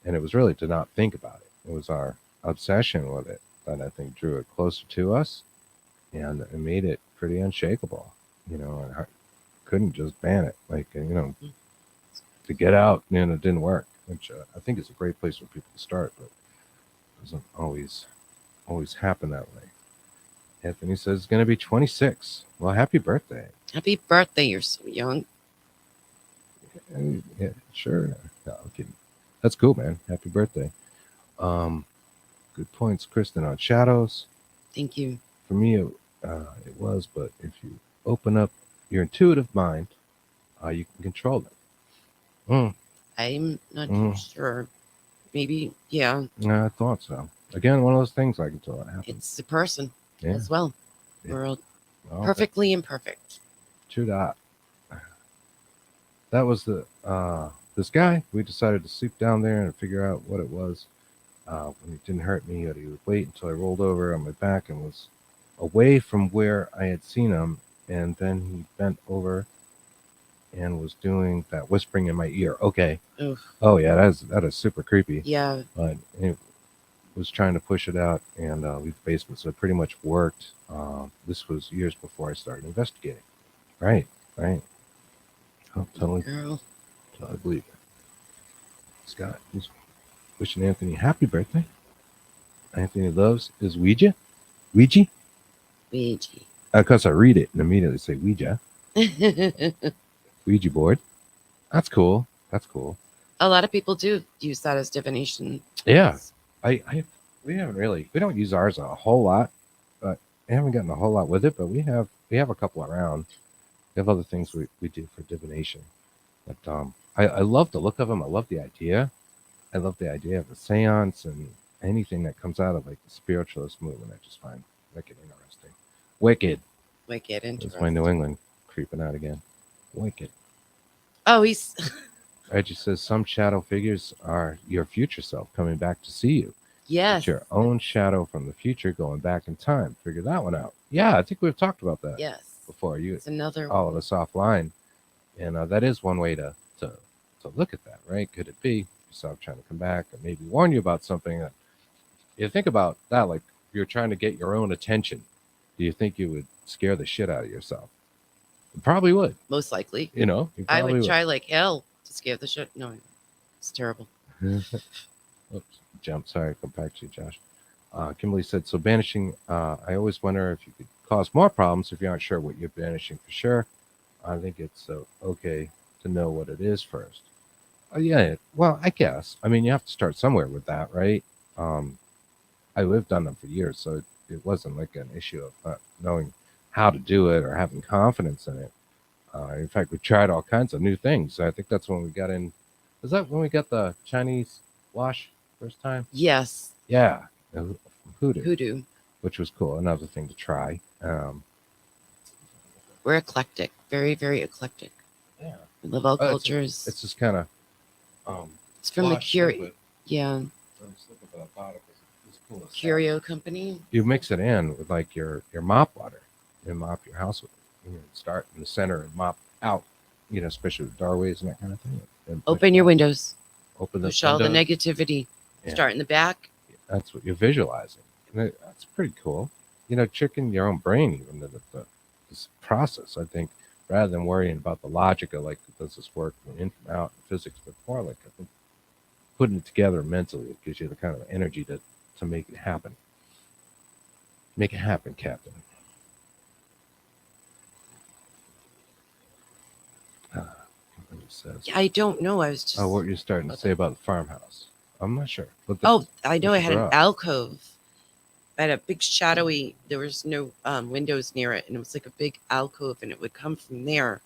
And it was really to not think about it. It was our obsession with it that I think drew it closer to us, and it made it pretty unshakable. And I couldn't just ban it. Like, to get out, it didn't work, which I think is a great place for people to start, but it doesn't always happen that way. Anthony says it's going to be 26. Well, happy birthday. Happy birthday. You're so young. Yeah, sure. No, I'm kidding. That's cool, man. Happy birthday. Good points, Kristen, on shadows. Thank you. For me, it was, but if you open up your intuitive mind, you can control it. I'm not too sure. Maybe, yeah. I thought so. Again, one of those things I can tell it happens. It's the person Yeah. as well. Yeah. We're all Well, perfectly imperfect. True that. That was this guy. We decided to sleep down there and figure out what it was. When it didn't hurt me, but he would wait until I rolled over on my back and was away from where I had seen him, and then he bent over and was doing that whispering in my ear. Okay. Oof. Oh yeah, that is super creepy. Yeah. But it was trying to push it out and leave the basement, so it pretty much worked. This was years before I started investigating. Right. Oh, totally believe it. Scott is wishing Anthony happy birthday. Anthony loves is Ouija. Ouija. Of course, I read it and immediately say Ouija. Ouija board. That's cool. A lot of people do use that as divination. Yeah. We don't use ours a whole lot, but I haven't gotten a whole lot with it, but we have a couple around. We have other things we do for divination. But I love the look of them. I love the idea. I love the idea of a seance and anything that comes out of like the spiritualist movement. I just find wicked interesting. Wicked interesting. That's my New England creeping out again. Wicked. Oh, he's Reggie says some shadow figures are your future self coming back to see you. yes. It's your own shadow from the future going back in time. Figure that one out. Yeah, I think we've talked about that. Yes. Before It's another all of us offline, and that is one way to look at that, right? Could it be yourself trying to come back and maybe warn you about something that you think about that, like you're trying to get your own attention? Do you think you would scare the shit out of yourself? You probably would. most likely. You I probably would try like hell to scare the shit. No, it's terrible. Oops, jump. Sorry, go back to you, Josh. Kimberly said, so banishing, I always wonder if you could cause more problems if you aren't sure what you're banishing for sure. I think it's okay to know what it is first. Yeah, well, I guess. I mean, you have to start somewhere with that, right? We've done them for years, so it wasn't like an issue of not knowing how to do it or having confidence in it. In fact, we tried all kinds of new things. I think that's when we got in. Was that when we got the Chinese wash first time? Yes. Yeah. Hoodoo. Which was cool. Another thing to try. We're eclectic. Very, very eclectic. Yeah. We love all cultures. It's just kind of. It's from the curio. Yeah. Cool Curio company. You mix it in with like your mop water. You mop your house with it. You start in the center and mop out. Especially with doorways and that kind of thing. And open your windows. Push all the negativity. Yeah. Start in the back. That's what you're visualizing. And that's pretty cool. Tricking your own brain even to this process. I think rather than worrying about the logic of like, does this work in from out in physics, but more like I think putting it together mentally, it gives you the kind of energy to make it happen. Make it happen, Captain. Says, I don't know. I was just. Oh, what you're starting to say about the farmhouse? I'm not sure. But I know. I had an alcove. I had a big shadowy. There was no windows near it, and it was like a big alcove, and it would come from there.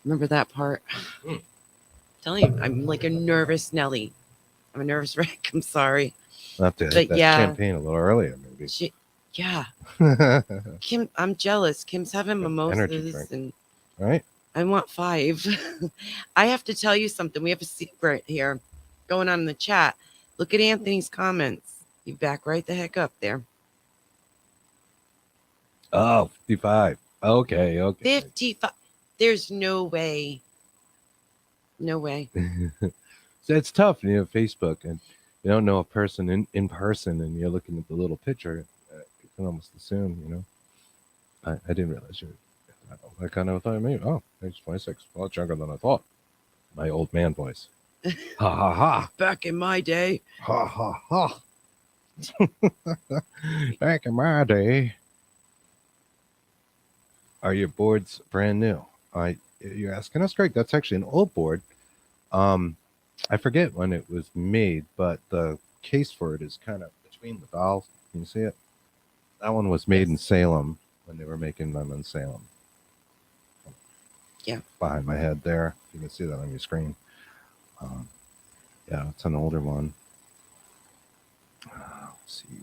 Remember that part? I'm telling you, I'm like a nervous Nelly. I'm a nervous wreck. I'm sorry. I'll have to hit But that yeah, champagne a little earlier, maybe. yeah. Kim, I'm jealous. Kim's having An energy mimosas, drink, and right? I want 5. I have to tell you something. We have a secret here going on in the chat. Look at Anthony's comments. You back right the heck up there. Oh, 55. Okay. 55. There's no way. No way. So it's tough, Facebook, and you don't know a person in person, and you're looking at the little picture. You can almost assume, I didn't realize you. I kind of thought maybe, oh, age 26, a lot younger than I thought. My old man voice. Ha ha ha. Back in my day. Ha ha ha. Back in my day. Are your boards brand new? You're asking us, Greg. That's actually an old board. I forget when it was made, but the case for it is kind of between the valves. Can you see it? That one was made in Salem when they were making them in Salem. Yeah. Behind my head there. You can see that on your screen. Yeah, it's an older one. Let's see.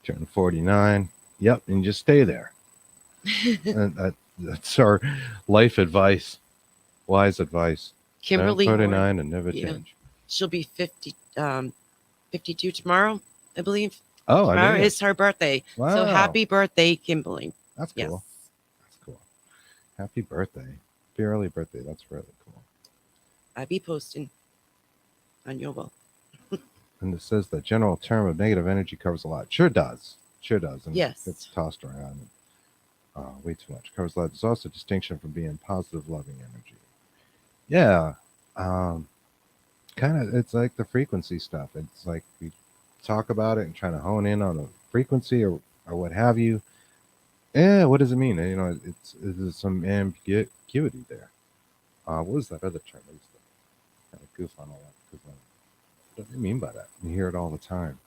Turn 49. Yep, and just stay there. And that's our life advice. Wise advice. Kimberly Turn Horn, 49 and never yeah. change. She'll be 52 tomorrow, I believe. Oh, Tomorrow I knew is her birthday. Wow. So happy birthday, Kimberly. That's Yes. cool. That's cool. Happy birthday. Happy early birthday. That's really cool. I'll be posting on your wall. And it says the general term of negative energy covers a lot. Sure does. And Yes. It's tossed around way too much. Covers a lot. There's also a distinction from being positive, loving energy. Yeah. Kind of, it's like the frequency stuff. It's like we talk about it and trying to hone in on a frequency or what have you. Yeah, what does it mean? There's some ambiguity there. What was that other term? I used to kind of goof on all that. What do they mean by that? You hear it all the time.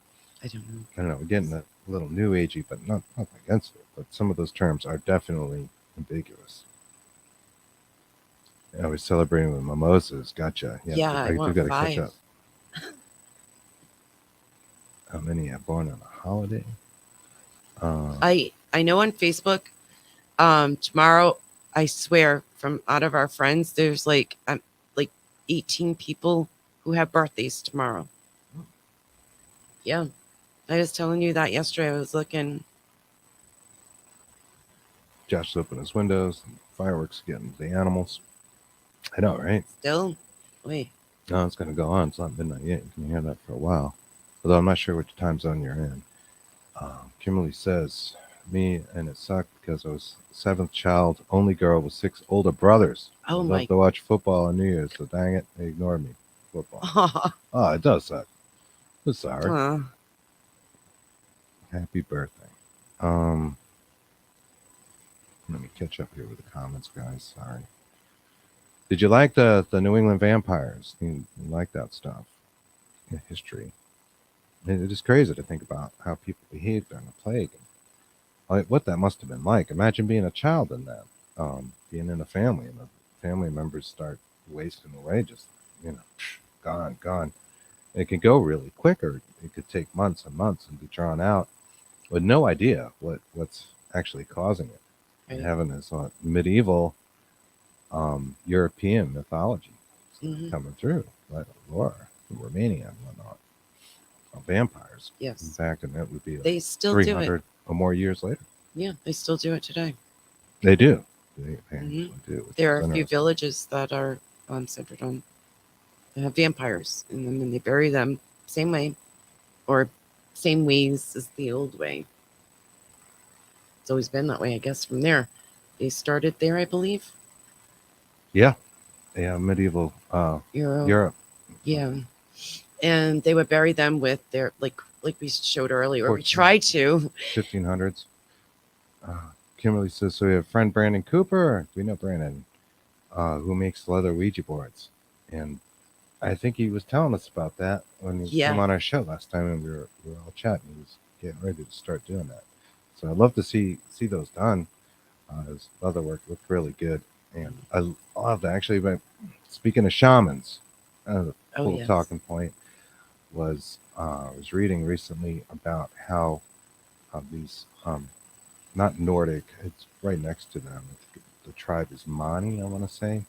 I don't know. I don't know. We're getting a little new agey, but not against it. But some of those terms are definitely ambiguous. Yeah, we're celebrating with mimosas. Gotcha. Yeah, I do want gotta 5. catch up. How many are born on a holiday? I know on Facebook, tomorrow, I swear, from out of our friends, there's like 18 people who have birthdays tomorrow. Yeah. I was telling you that yesterday. I was looking. Josh opened his windows, and fireworks getting the animals. I know, right? Still? Wait. No, it's going to go on. It's not midnight yet. You can hear that for a while. Although I'm not sure which time zone you're in. Kimberly says, me, and it sucked because I was the 7th child, only girl with 6 older brothers. Oh, I my. love to watch football on New Year's, so dang it, they ignored me. Football. Oh, it does suck. I'm sorry. Happy birthday. Let me catch up here with the comments, guys. Sorry. Did you like the New England vampires? You like that stuff? The history. It is crazy to think about how people behaved during the plague. Like what that must have been like. Imagine being a child in that, being in a family, and the family members start wasting away, just gone. It can go really quick, or it could take months and months and be drawn out with no idea what's actually causing it. Right. And having this medieval European mythology coming through, like lore from Romania and whatnot. Vampires. Yes. In fact, and that would be they still 300 do it. or more years later. Yeah, they still do it today. They do. They actually do. There are a few villages that are centered on vampires in them, and they bury them same way, or same ways as the old way. It's always been that way, I guess. From there, they started there, I believe. Yeah, medieval Europe. Yeah, and they would bury them with their like we showed earlier. We 14. tried to 1500s. Kimberly says, so we have friend Brandon Cooper. We know Brandon, who makes leather Ouija boards, and I think he was telling us about that when he came on our show last time, and we were all chatting. He was getting ready to start doing that. So I'd love to see those done. His leather work looked really good, and I love that. Actually, but speaking of shamans, a cool talking point. was I was reading recently about how these not Nordic, it's right next to them. I think the tribe is Mani, I want to say,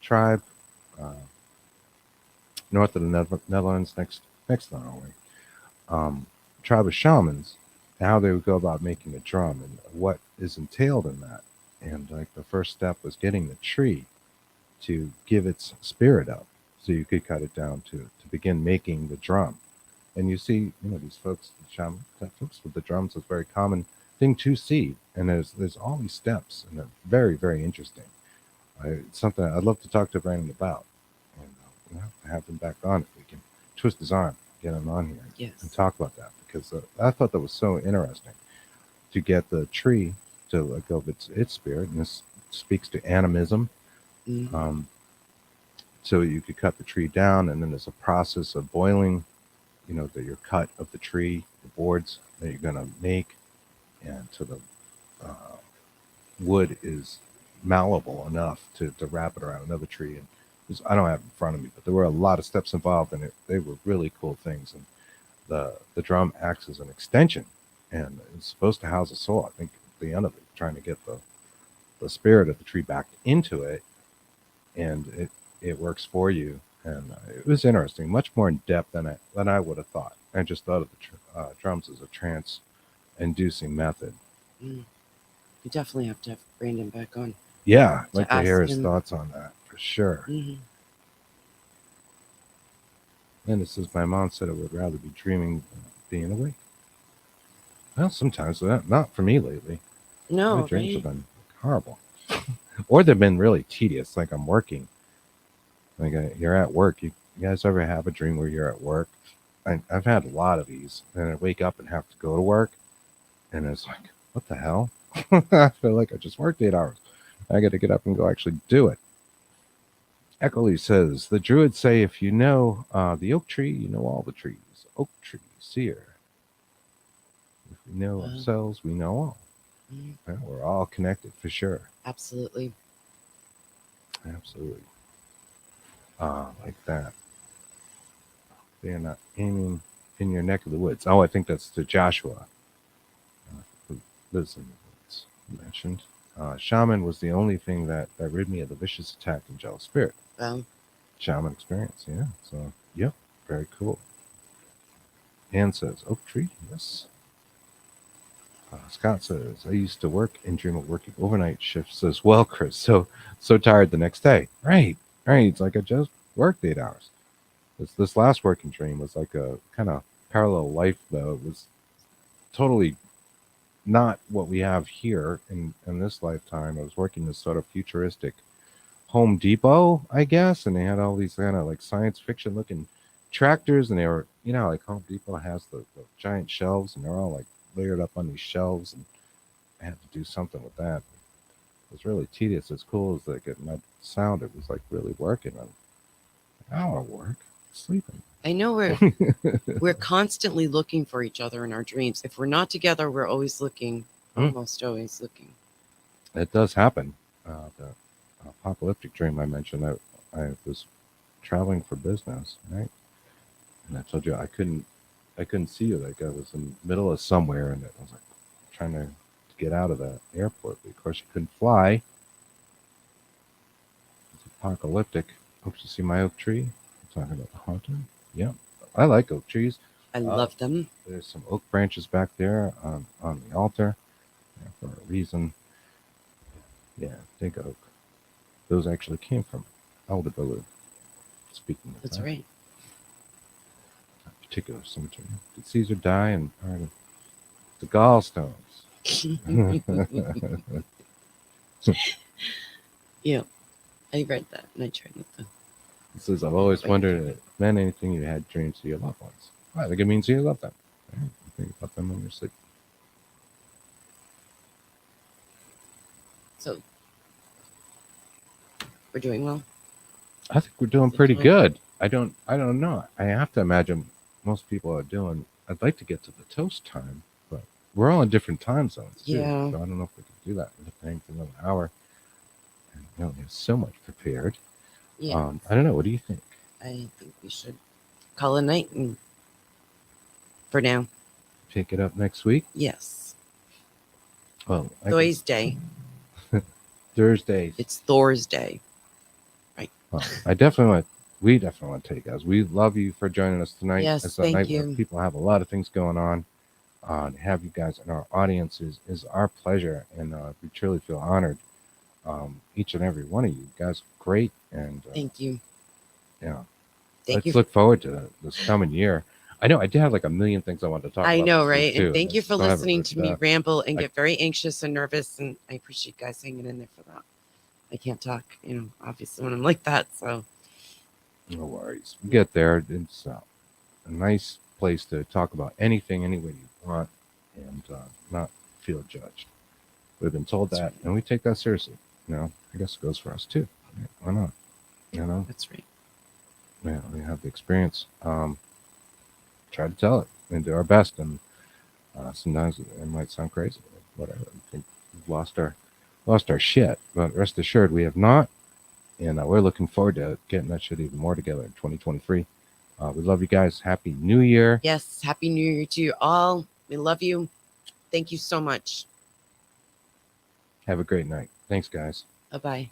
tribe uh, north of the Netherlands, next to Norway. Um, tribe of shamans, and how they would go about making a drum and what is entailed in that. And like the first step was getting the tree to give its spirit up, so you could cut it down to begin making the drum. And you see, these folks, the shaman folks with the drums is a very common thing to see. And there's all these steps, and they're very very interesting. It's something I'd love to talk to Brandon about, and we'll have to have him back on if we can twist his arm, get him on here, and Yes. talk about that, because I thought that was so interesting to get the tree to let go of its spirit, and this speaks to animism. Mhm. So you could cut the tree down, and then there's a process of boiling, your cut of the tree, the boards that you're going to make, and to the uh, wood is malleable enough to wrap it around another tree. And I don't have it in front of me, but there were a lot of steps involved, and they were really cool things. And the drum acts as an extension, and it's supposed to house a soul. I think at the end of it, trying to get the spirit of the tree back into it, and it works for you. And it was interesting, much more in depth than I would have thought. I just thought of the drums as a trance inducing method. Mm. We definitely have to have Brandon back on. Yeah, I'd like to ask hear his him. thoughts on that for sure. Mhm. And it says my mom said I would rather be dreaming than being awake. Well, sometimes not for me lately. No, My dreams have right? been horrible, or they've been really tedious. Like I'm working, like you're at work. You guys ever have a dream where you're at work? I've had a lot of these, and I wake up and have to go to work, and it's like, what the hell? I feel like I just worked 8 hours. I got to get up and go actually do it. Eckerly says the Druids say if you know the oak tree, you know all the trees. Oak tree, seer. If we know Wow. ourselves, we know all. Mhm. Yeah, we're all connected for sure. Absolutely. Absolutely. Like that. They're not aiming in your neck of the woods. Oh, I think that's to Joshua, who lives in the woods. You mentioned. Shaman was the only thing that rid me of the vicious attack in jealous spirit. Well, Shaman experience, yeah. So, yep, very cool. Ann says, oak tree, yes. Scott says, I used to work and dream of working overnight shifts as well, Chris. So tired the next day. Right. It's like I just worked 8 hours. This last working dream was like a kind of parallel life, though. It was totally not what we have here in this lifetime. I was working this sort of futuristic Home Depot, I guess, and they had all these kind of like science fiction looking tractors, and they were, like Home Depot has the giant shelves, and they're all like layered up on these shelves, and I had to do something with that. It was really tedious. As cool as like it might sound, it was like really working. I don't want to work. I'm sleeping. I know we're constantly looking for each other in our dreams. If we're not together, we're always looking, almost always looking. It does happen. The apocalyptic dream I mentioned, I was traveling for business, right? And I told you I couldn't see you. Like I was in the middle of somewhere, and I was like trying to get out of the airport. But of course, you couldn't fly. It's apocalyptic. Hope you see my oak tree. I'm talking about the haunted. Yeah, I like oak trees. I love them. There's some oak branches back there on the altar for a reason. Yeah, big oak. Those actually came from Aldebalu. Speaking of That's that, right. that particular cemetery. Did Caesar die in part of the gallstones? Yeah, I read that and I tried not to. It says, I've always wondered if it meant anything you had dreams of your loved ones. I think it means you love them. Right? You think about them when you're sleeping. So we're doing well. I think we're doing pretty good. I don't know. I have to imagine most people are doing. I'd like to get to the toast time, but we're all in different time zones too. Yeah. So I don't know if we could do that. We're paying for another hour, and we only have so much prepared. Yeah. I don't know. What do you think? I think we should call a night and for now. Pick it up next week. Yes. Well, Thor's Day. Thursdays. It's Thor's Day. Well, we definitely want to tell you guys, we love you for joining us tonight. Yes, It's a thank night where you. people have a lot of things going on. To have you guys in our audience is our pleasure, and we truly feel honored. Each and every one of you guys are great, and Thank you. yeah, Thank let's you. look forward to this coming year. I know I did have like a million things I wanted to talk about. I know, this week, right? too, And thank you for so I haven't, listening to me but, ramble and I- get very anxious and nervous. And I appreciate you guys hanging in there for that. I can't talk, obviously when I'm like that. So No worries. We get there. It's a nice place to talk about anything, any way you want, and not feel judged. We've been told That's that, right. and we take that seriously. I guess it goes for us too. Why not? that's right. Yeah, we have the experience. Try to tell it and do our best. And sometimes it might sound crazy, whatever. I think we've lost our shit, but rest assured we have not. And we're looking forward to getting that shit even more together in 2023. We love you guys. Happy New Year. Yes. Happy New Year to you all. We love you. Thank you so much. Have a great night. Thanks, guys. Bye-bye.